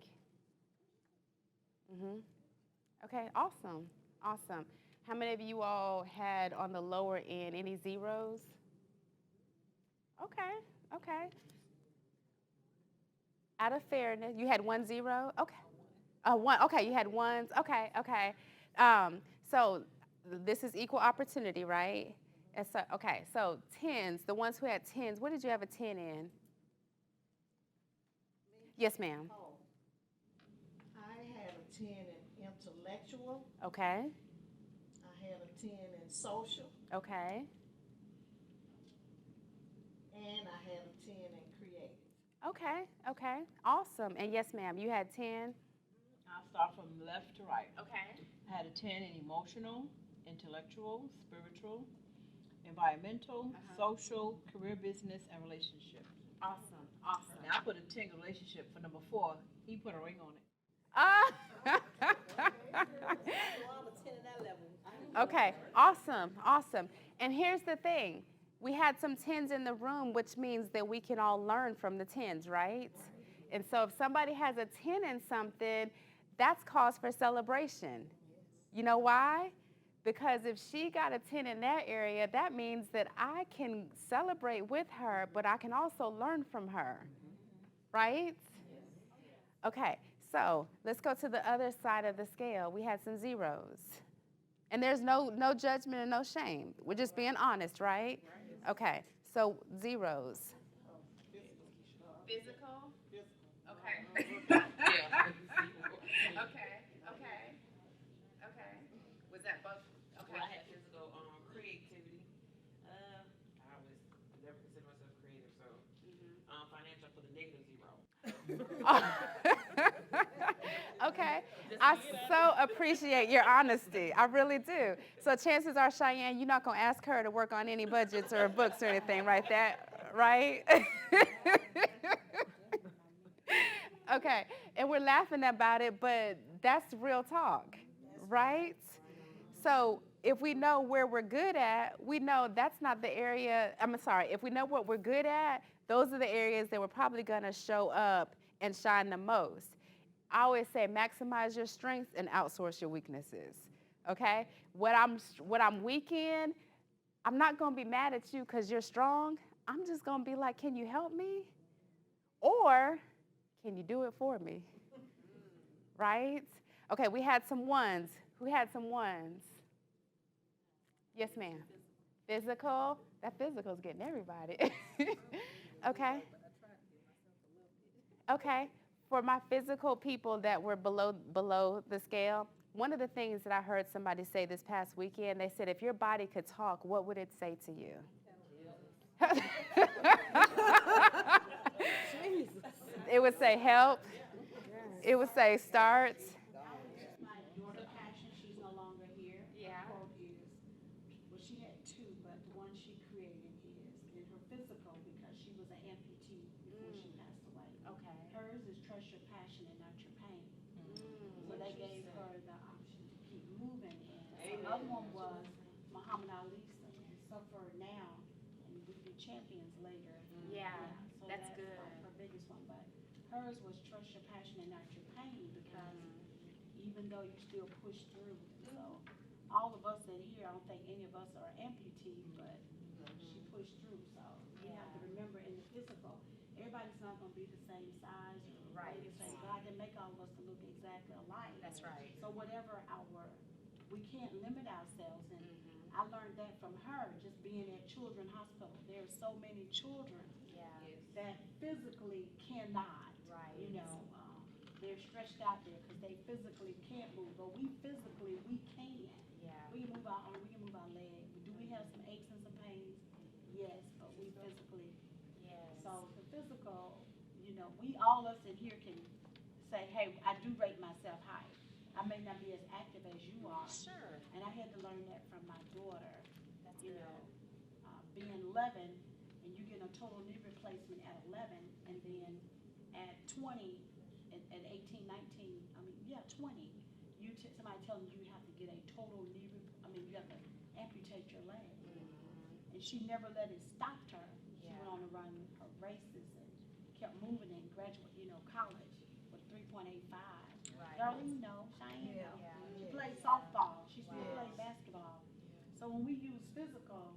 Okay, awesome. Awesome. How many of you all had on the lower end any zeros? Okay. Out of fairness, you had 1 0? Okay. One. Okay, you had ones. Okay. So this is equal opportunity, right? And so, okay, so 10s, the ones who had 10s, what did you have a 10 in? Yes, ma'am. I had a 10 in intellectual. Okay. I had a 10 in social. Okay. And I had a 10 in creative. Okay. Awesome. And yes, ma'am, you had 10? I'll start from left to right. Okay. I had a 10 in emotional, intellectual, spiritual, environmental, social, career, business, and relationship. Awesome. Now I put a 10 relationship for number 4. He put a ring on it. Ah. So I'm a 10 in that level. Okay, awesome. And here's the thing. We had some 10s in the room, which means that we can all learn from the 10s, right? And so if somebody has a 10 in something, that's cause for celebration. You know why? Because if she got a 10 in that area, that means that I can celebrate with her, but I can also learn from her, right? Okay, so let's go to the other side of the scale. We had some zeros. And there's no judgment and no shame. We're just being honest, right? Okay, so zeros. Physical? Okay. Okay. Was that both? Okay. Well, I had physical creativity. I was never consider myself creative, so financial for the -0. Okay. I so appreciate your honesty. I really do. So chances are, Cheyenne, you're not going to ask her to work on any budgets or books or anything, right? Right? Okay. And we're laughing about it, but that's real talk, right? So if we know where we're good at, we know that's not the area. If we know what we're good at, those are the areas that we're probably going to show up and shine the most. I always say maximize your strengths and outsource your weaknesses, okay? What I'm weak in, I'm not going to be mad at you because you're strong. I'm just going to be like, can you help me? Or can you do it for me? Right? Okay, we had some ones. Who had some ones? Yes, ma'am. Physical. That physical is getting everybody. Okay. Okay. For my physical people that were below the scale, one of the things that I heard somebody say this past weekend, they said, if your body could talk, what would it say to you? It would say help. It would say start. My daughter Passion, she's no longer here. Yeah. Her quote is, well, she had two, but the one she created is in her physical because she was an amputee before she passed away. Okay. Hers is trust your passion and not your pain. So they gave her the option to keep moving. And the other one was Muhammad Ali suffer now and would be champions later. Yeah, So that's good. Like her biggest one, but hers was trust your passion and not your pain because even though you still push through. So all of us in here, I don't think any of us are amputees, but she pushed through. So you have to remember in the physical, everybody's not going to be the same size or the same. God didn't make all of us to look exactly alike. That's right. So whatever we can't limit ourselves. And I learned that from her, just being at Children's Hospital. There are so many children that physically cannot, they're stretched out there because they physically can't move, but we can. We can move our arm, we can move our leg. Do we have some aches and some pains? Yes, but we physically. So the physical, we all us in here can say, hey, I do rate myself high. I may not be as active as you are. Sure. And I had to learn that from my daughter. That's you good. know, being 11 and you get a total knee replacement at 11, and then at 20, at 18, 19, 20, somebody telling you have to get a total knee, you have to amputate your leg. And she never let it stop her. She went on to run her races and kept moving and graduate, college with 3.85. Right. Darlene, Cheyenne, She played softball. She still played basketball. So when we use physical,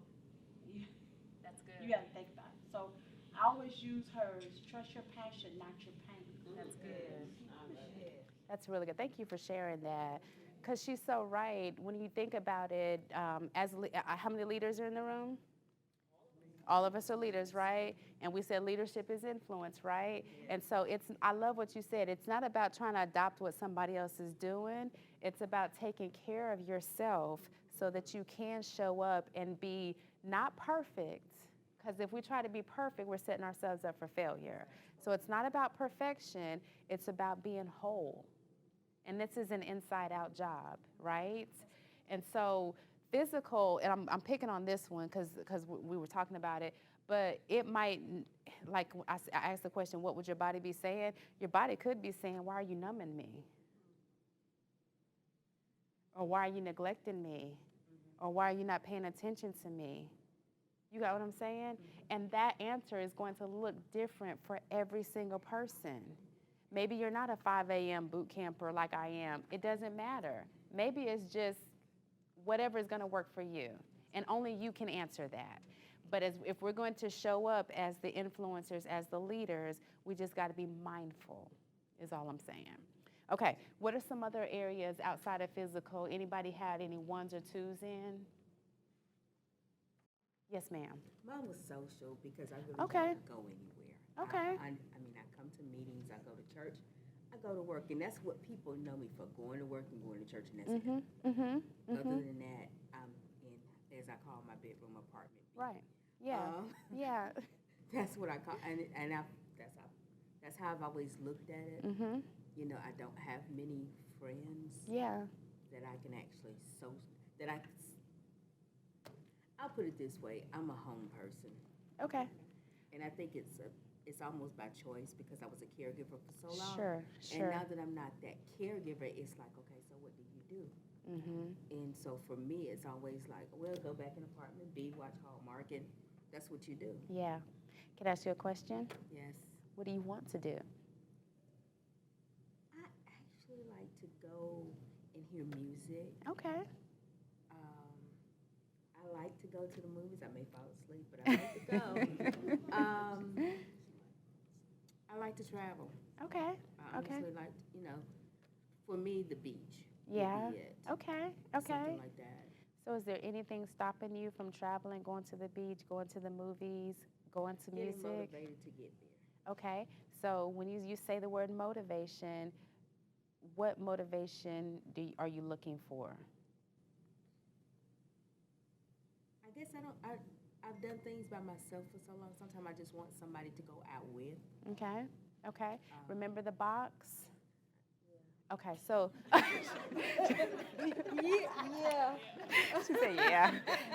That's good. you got to think about it. So I always use hers. Trust your passion, not your pain. That's good. That's really good. Thank you for sharing that. Because she's so right. When you think about it, how many leaders are in the room? All of us are leaders, right? And we said leadership is influence, right? And so I love what you said. It's not about trying to adopt what somebody else is doing. It's about taking care of yourself so that you can show up and be not perfect. Because if we try to be perfect, we're setting ourselves up for failure. So it's not about perfection. It's about being whole. And this is an inside-out job, right? And so physical, and I'm picking on this one because we were talking about it, but it might, like I asked the question, what would your body be saying? Your body could be saying, why are you numbing me? Or why are you neglecting me? Or why are you not paying attention to me? You got what I'm saying? And that answer is going to look different for every single person. Maybe you're not a 5 a.m. boot camper like I am. It doesn't matter. Maybe it's just whatever is going to work for you. And only you can answer that. But if we're going to show up as the influencers, as the leaders, we just got to be mindful, is all I'm saying. Okay, what are some other areas outside of physical? Anybody had any ones or twos in? Yes, ma'am. Mine was social because I really Okay. don't go anywhere. Okay. I come to meetings, I go to church, I go to work, and that's what people know me for, going to work and going to church, and that's it. Other than that, I'm in, as I call my bedroom apartment. Right. Yeah. Yeah. That's what I call, that's how I've always looked at it. I don't have many friends. Yeah. That I can actually I'll put it this way, I'm a home person. Okay. And I think it's almost by choice because I was a caregiver for so long. Sure. And now that I'm not that caregiver, it's like, okay, so what do you do? And so for me, it's always like, well, go back in apartment B, watch Hallmark, and that's what you do. Yeah. Can I ask you a question? Yes. What do you want to do? I actually like to go and hear music. Okay. I like to go to the movies. I may fall asleep, but I like to go. I like to travel. Okay. I honestly like, For me, the beach. Yeah. Would be it. Okay. Something like that. So is there anything stopping you from traveling, going to the beach, going to the movies, going to Getting music? motivated to get there. Okay. So when you say the word motivation, what motivation are you looking for? I guess I've done things by myself for so long. Sometimes I just want somebody to go out with. Okay. Okay. Remember the box? Okay, so Yeah. she said, yeah.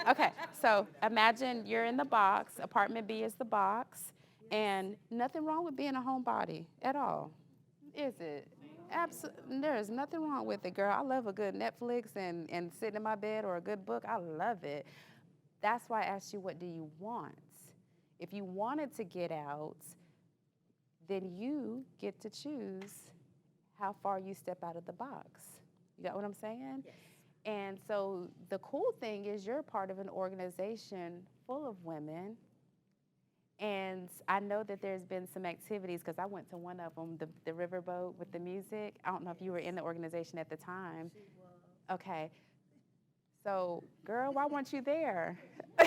Okay, so imagine you're in the box. Apartment B is the box, and nothing wrong with being a homebody at all, is it? Absolutely, there is nothing wrong with it, girl. I love a good Netflix and sitting in my bed or a good book. I love it. That's why I asked you, what do you want? If you wanted to get out, then you get to choose how far you step out of the box. You got what I'm saying? Yes. And so the cool thing is you're part of an organization full of women. And I know that there's been some activities, because I went to one of them, the riverboat with the music. I don't know if you were in the organization at the time. She was. Okay. So, girl, why weren't you there? Yeah,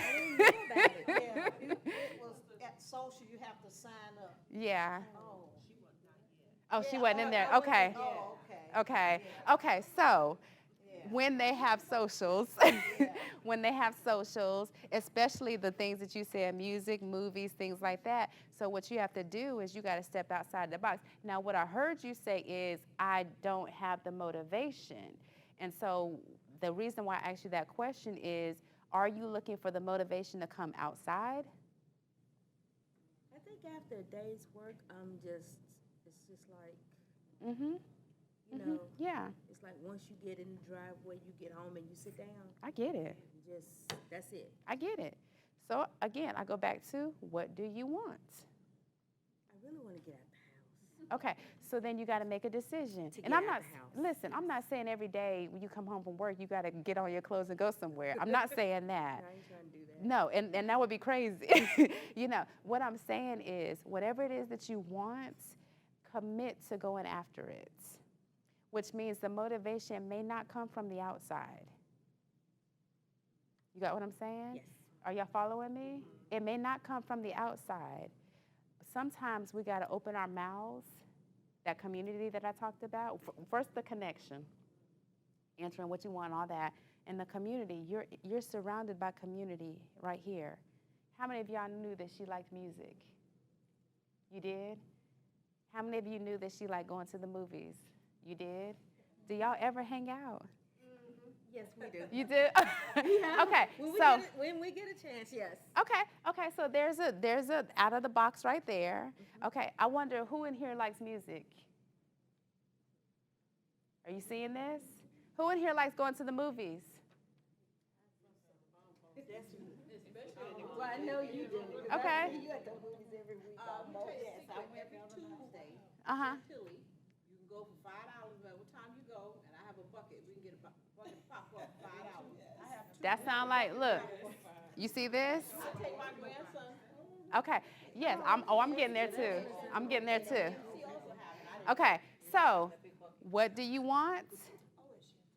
it was at social, you have to sign up. Yeah. Oh. Oh, she Yeah, wasn't in there. I wasn't- Okay. Oh, okay. Okay. Yeah. Okay. So, Yeah. when they have socials, when they have socials, especially the things that you said, music, movies, things like that. So what you have to do is you got to step outside the box. Now, what I heard you say is, I don't have the motivation. And so the reason why I asked you that question is, are you looking for the motivation to come outside? I think after a day's work, it's just like, Mm-hmm. you know, Yeah, it's like once you get in the driveway, you get home and you sit down. I get it. That's it. I get it. So again, I go back to, what do you want? I really want to get out the house. Okay, so then you got to make a decision. To And get I'm out not, the house. listen, I'm not saying every day when you come home from work, you got to get on your clothes and go somewhere. I'm not saying that. I ain't trying to do that. No, and that would be crazy. You know, what I'm saying is, whatever it is that you want, commit to going after it, which means the motivation may not come from the outside. You got what I'm saying? Yes. Are y'all following me? It may not come from the outside. Sometimes we got to open our mouths, that community that I talked about. First, the connection, answering what you want, all that. And the community, you're surrounded by community right here. How many of y'all knew that she liked music? You did? How many of you knew that she liked going to the movies? You did? Do y'all ever hang out? Yes, we do. You do? Yeah. Okay, When we get a chance, yes. Okay, so there's a out of the box right there. Okay, I wonder who in here likes music? Are you seeing this? Who in here likes going to the movies? Well, I know you do. Okay. You at the movies every week almost. Yes, I went the other Tuesday. Uh-huh. Tilly, you can go for $5. No matter what time you go, and I have a bucket. We can get a bucket of popcorn for $5. I have two. That sound like, look, you see this? I take my grandson. Okay, yes, I'm getting there too. I'm getting there too. Okay, so what do you want?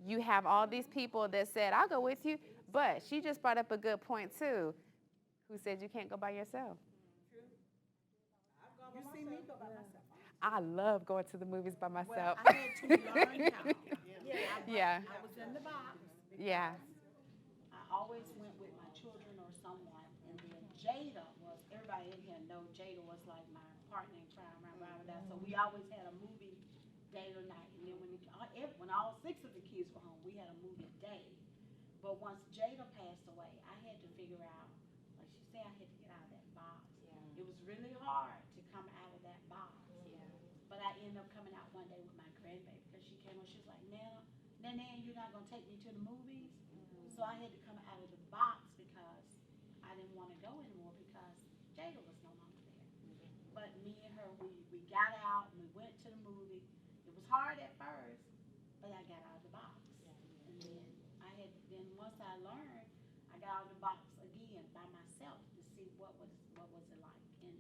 You have all these people that said, I'll go with you, but she just brought up a good point too. Who said you can't go by yourself? You see me go by myself. I love going to the movies by Well, myself. I had to learn how. Yeah, I was in the box. yeah. I always went with my children or someone, and then Jada was, everybody in here know Jada was like my partner in crime, right? So we always had a movie day or night, and then when all 6 of the kids were home, we had a movie day. But once Jada passed away, I had to figure out, like she said, I had to get out of that box. Yeah. It was really hard to come out of that box. Yeah. But I ended up coming out one day with my grandbaby, because she came on, she was like, Nana, you're not gonna take me to the movies? So I had to come out of the box because I didn't want to go anymore because Jada was no longer there. But me and her, we got out and we went to the movie. It was hard at first, but I got out of the box. And then once I learned, I got out of the box again by myself to see what was it like. And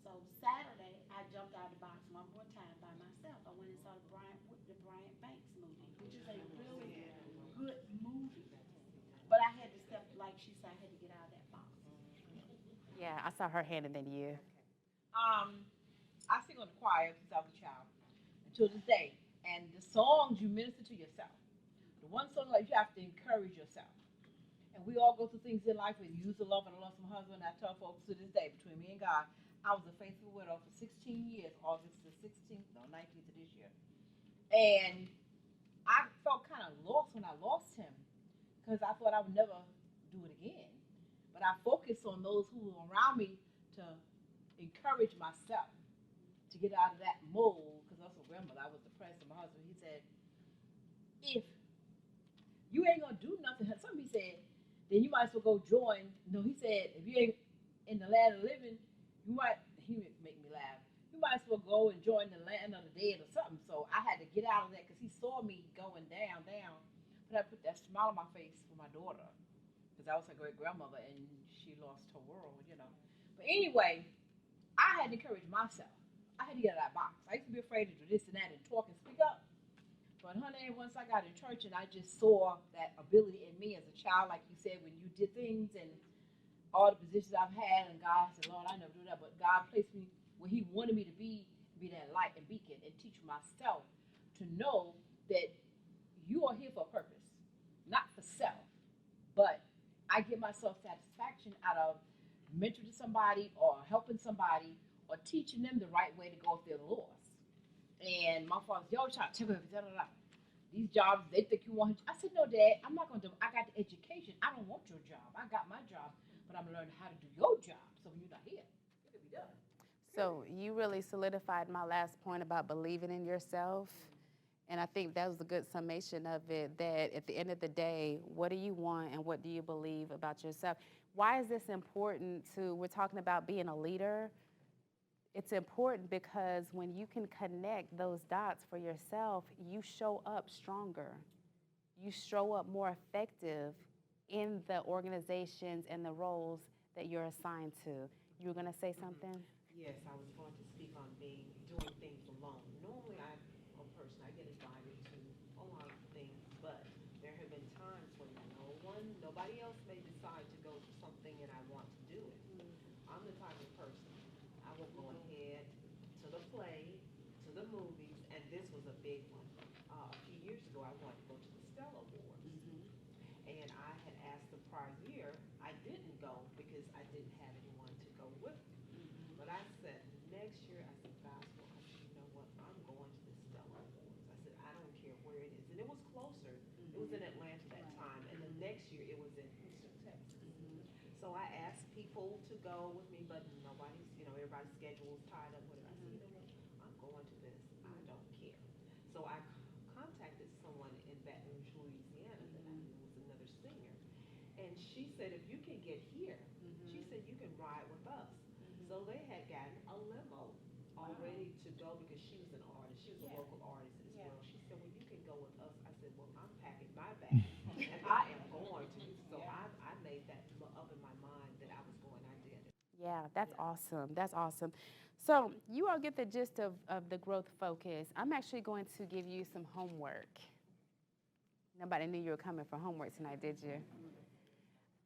so Saturday, I jumped out of the box one more time by myself. I went and saw the Bryant like she said, I had to get out of that box. Yeah, I saw her hand and then you. I sing on the choir since I was a child until this day. And the songs you minister to yourself. The one song like you have to encourage yourself. And we all go through things in life with use of love, and I lost my husband. I tell folks to this day, between me and God, I was a faithful widow for 16 years, August the 16th, no, 19th of this year. And I felt kind of lost when I lost him because I thought I would never do it again. But I focused on those who were around me to encourage myself to get out of that mold. Because also, grandmother, I was depressed, and my husband, he said, if you ain't gonna do nothing, something he said, then you might as well go join. No, he said, if you ain't in the land of the living, you might, he would make me laugh, you might as well go and join the land of the dead or something. So I had to get out of that because he saw me going down. But I put that smile on my face for my daughter because I was her great grandmother and she lost her world, you know. But anyway, I had to encourage myself. I had to get out of that box. I used to be afraid to do this and that and talk and speak up. But honey, once I got in church and I just saw that ability in me as a child, like you said, when you did things and all the positions I've had, and God said, Lord, I never do that, but God placed me where He wanted me to be that light and beacon, and teach myself to know that you are here for a purpose, not for self, but I get myself satisfaction out of mentoring somebody or helping somebody or teaching them the right way to go if they're lost. And my father's, yo, trying to take over, da, da, da. These jobs, they think you want. I said, no, Dad, I'm not going to do it. I got the education. I don't want your job. I got my job, but I'm learning how to do your job. So when you're not here, it can be done. So you really solidified my last point about believing in yourself. And I think that was a good summation of it, that at the end of the day, what do you want and what do you believe about yourself? Why is this important we're talking about being a leader? It's important because when you can connect those dots for yourself, you show up stronger. You show up more effective in the organizations and the roles that you're assigned to. You were going to say something? Yes, I was going to speak on doing things alone. Normally, I'm a person, I get invited to a lot of things, but there have been times when nobody else may decide to go to something and I want to do it. I'm the type of person, I will go ahead to the play, to the movies, and this was a big one. A few years ago, I wanted to go to the Stella Awards. And I had asked the prior year, I didn't go because I didn't have anyone to go with me. But I said, next year, I said, gospel, I said, you know what, I'm going to the Stella Awards. I said, I don't care where it is. And it was closer. It was in Atlanta that time. And the next year, it was in Houston, Texas. So I asked people to go with me, but nobody's, everybody's schedule was tied up. Whatever. I said, you know what, I'm going to this. I don't care. So I contacted someone in Baton Rouge, Louisiana, that I knew was another singer. And she said, if you can get here, she said, you can ride with us. So they had gotten a limo all ready to go because she was an artist. She was a local artist as well. She said, well, you can go with us. I said, well, I'm packing my bag and I am going to. So I made that up in my mind that I was going. I did it. Yeah, that's awesome. That's awesome. So you all get the gist of the growth focus. I'm actually going to give you some homework. Nobody knew you were coming for homework tonight, did you?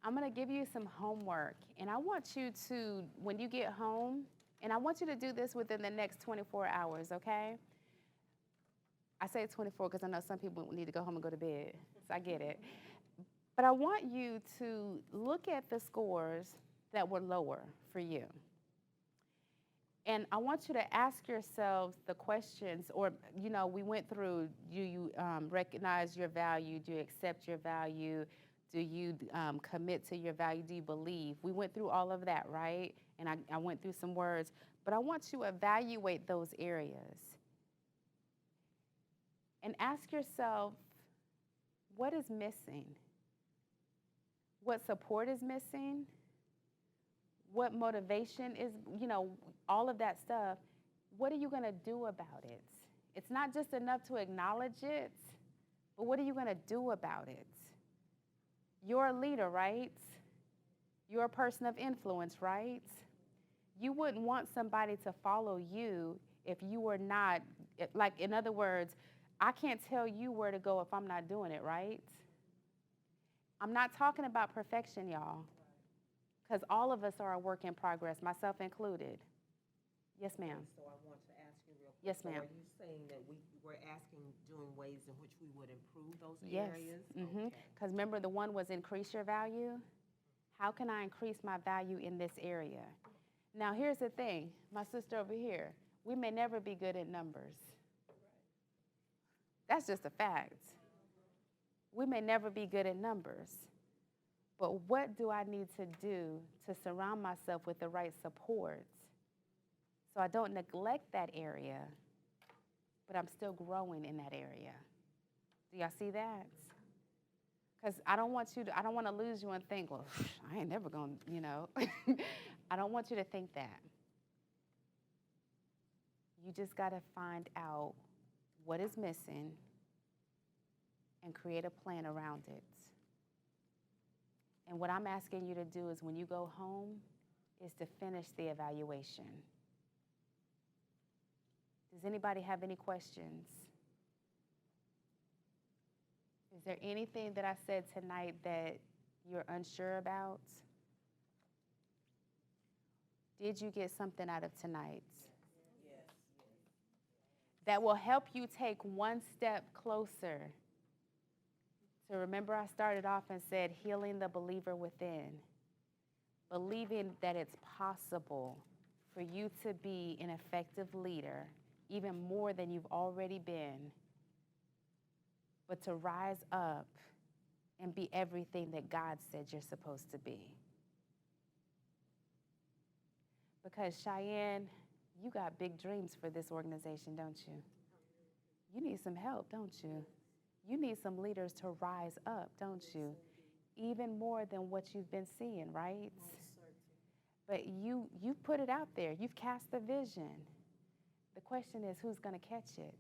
I'm going to give you some homework, and I want you to, when you get home, and I want you to do this within the next 24 hours, okay? I say 24 because I know some people need to go home and go to bed, so I get it. But I want you to look at the scores that were lower for you. And I want you to ask yourselves the questions, or, we went through, do you recognize your value? Do you accept your value? Do you commit to your value? Do you believe? We went through all of that, right? And I went through some words. But I want you to evaluate those areas. And ask yourself, what is missing? What support is missing? What motivation is, all of that stuff. What are you going to do about it? It's not just enough to acknowledge it, but what are you going to do about it? You're a leader, right? You're a person of influence, right? You wouldn't want somebody to follow you if you were not, like, in other words, I can't tell you where to go if I'm not doing it, right? I'm not talking about perfection, y'all, because all of us are a work in progress, myself included. Yes, ma'am. So I want to ask you real quick. Yes, So ma'am. are you saying that we're asking, doing ways in which we would improve those Yes. areas? Because Okay. remember, the one was increase your value. How can I increase my value in this area? Now, here's the thing, my sister over here, we may never be good at numbers. That's just a fact. We may never be good at numbers. But what do I need to do to surround myself with the right support so I don't neglect that area, but I'm still growing in that area? Do y'all see that? Because I don't want to lose you and think, well, I ain't never going to, I don't want you to think that. You just got to find out what is missing and create a plan around it. And what I'm asking you to do is when you go home is to finish the evaluation. Does anybody have any questions? Is there anything that I said tonight that you're unsure about? Did you get something out of tonight? Yes. That will help you take one step closer to remember I started off and said healing the believer within. Believing that it's possible for you to be an effective leader, even more than you've already been, but to rise up and be everything that God said you're supposed to be. Because Cheyenne, you got big dreams for this organization, don't you? You need some help, don't you? You need some leaders to rise up, don't you? Even more than what you've been seeing, right? But you put it out there. You've cast the vision. The question is, who's going to catch it?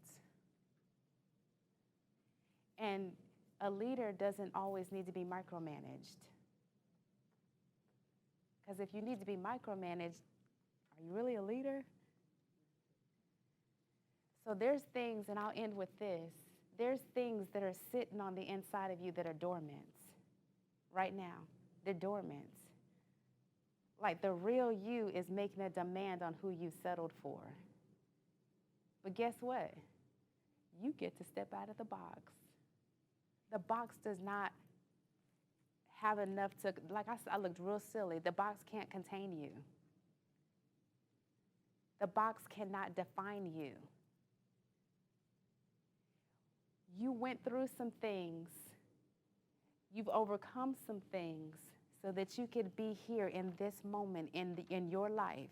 And a leader doesn't always need to be micromanaged. Because if you need to be micromanaged, are you really a leader? So there's things, and I'll end with this. There's things that are sitting on the inside of you that are dormant right now. They're dormant. Like the real you is making a demand on who you settled for. But guess what? You get to step out of the box. The box does not have enough to, like I looked real silly. The box can't contain you. The box cannot define you. You went through some things. You've overcome some things so that you could be here in this moment in your life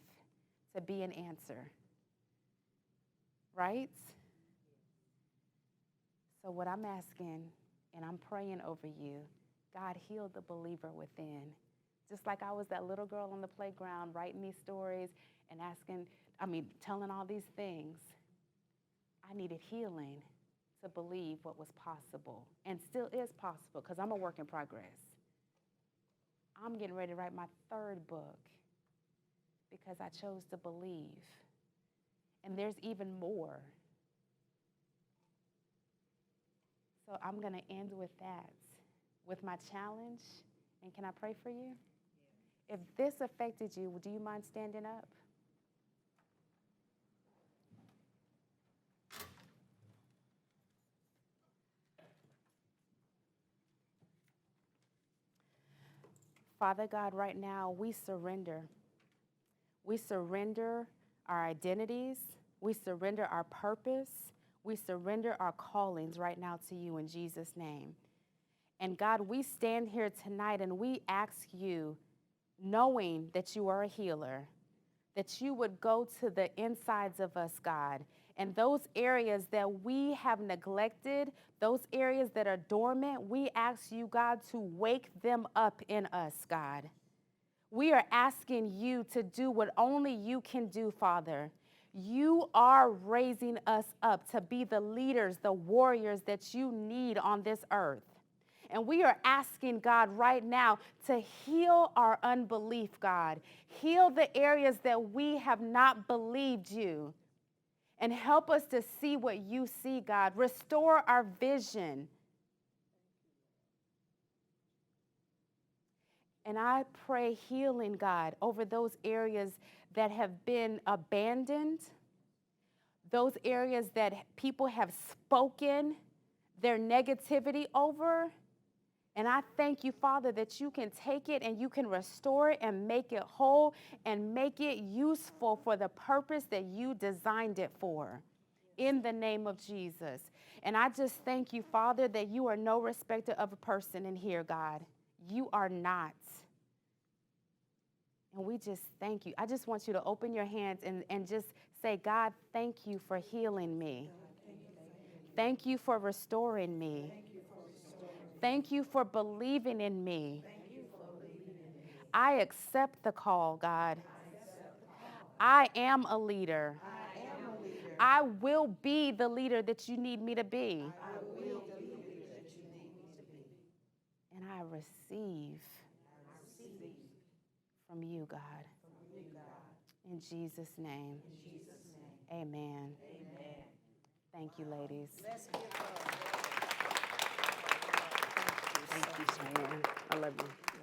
to be an answer. Right? So what I'm asking, and I'm praying over you, God heal the believer within. Just like I was that little girl on the playground writing these stories and telling all these things. I needed healing to believe what was possible and still is possible because I'm a work in progress. I'm getting ready to write my 3rd book because I chose to believe. And there's even more. So I'm going to end with that, with my challenge. And can I pray for you? If this affected you, do you mind standing up? Father God, right now we surrender. We surrender our identities. We surrender our purpose. We surrender our callings right now to you in Jesus' name. And God, we stand here tonight and we ask you, knowing that you are a healer, that you would go to the insides of us, God, and those areas that we have neglected, those areas that are dormant, we ask you, God, to wake them up in us, God. We are asking you to do what only you can do, Father. You are raising us up to be the leaders, the warriors that you need on this earth. And we are asking God right now to heal our unbelief, God. Heal the areas that we have not believed you. And help us to see what you see, God. Restore our vision. And I pray healing, God, over those areas that have been abandoned, those areas that people have spoken their negativity over. And I thank you, Father, that you can take it and you can restore it and make it whole and make it useful for the purpose that you designed it for. In the name of Jesus. And I just thank you, Father, that you are no respecter of a person in here, God. You are not. And we just thank you. I just want you to open your hands and just say, God, thank you for healing me. Thank you for restoring me. Thank you for believing in me. I accept the call, God. I am a leader. I will be the leader that you need me to be. And I receive from you, God. In Jesus' name. Amen. Thank you, ladies. Thank you, Cheyenne. I love you.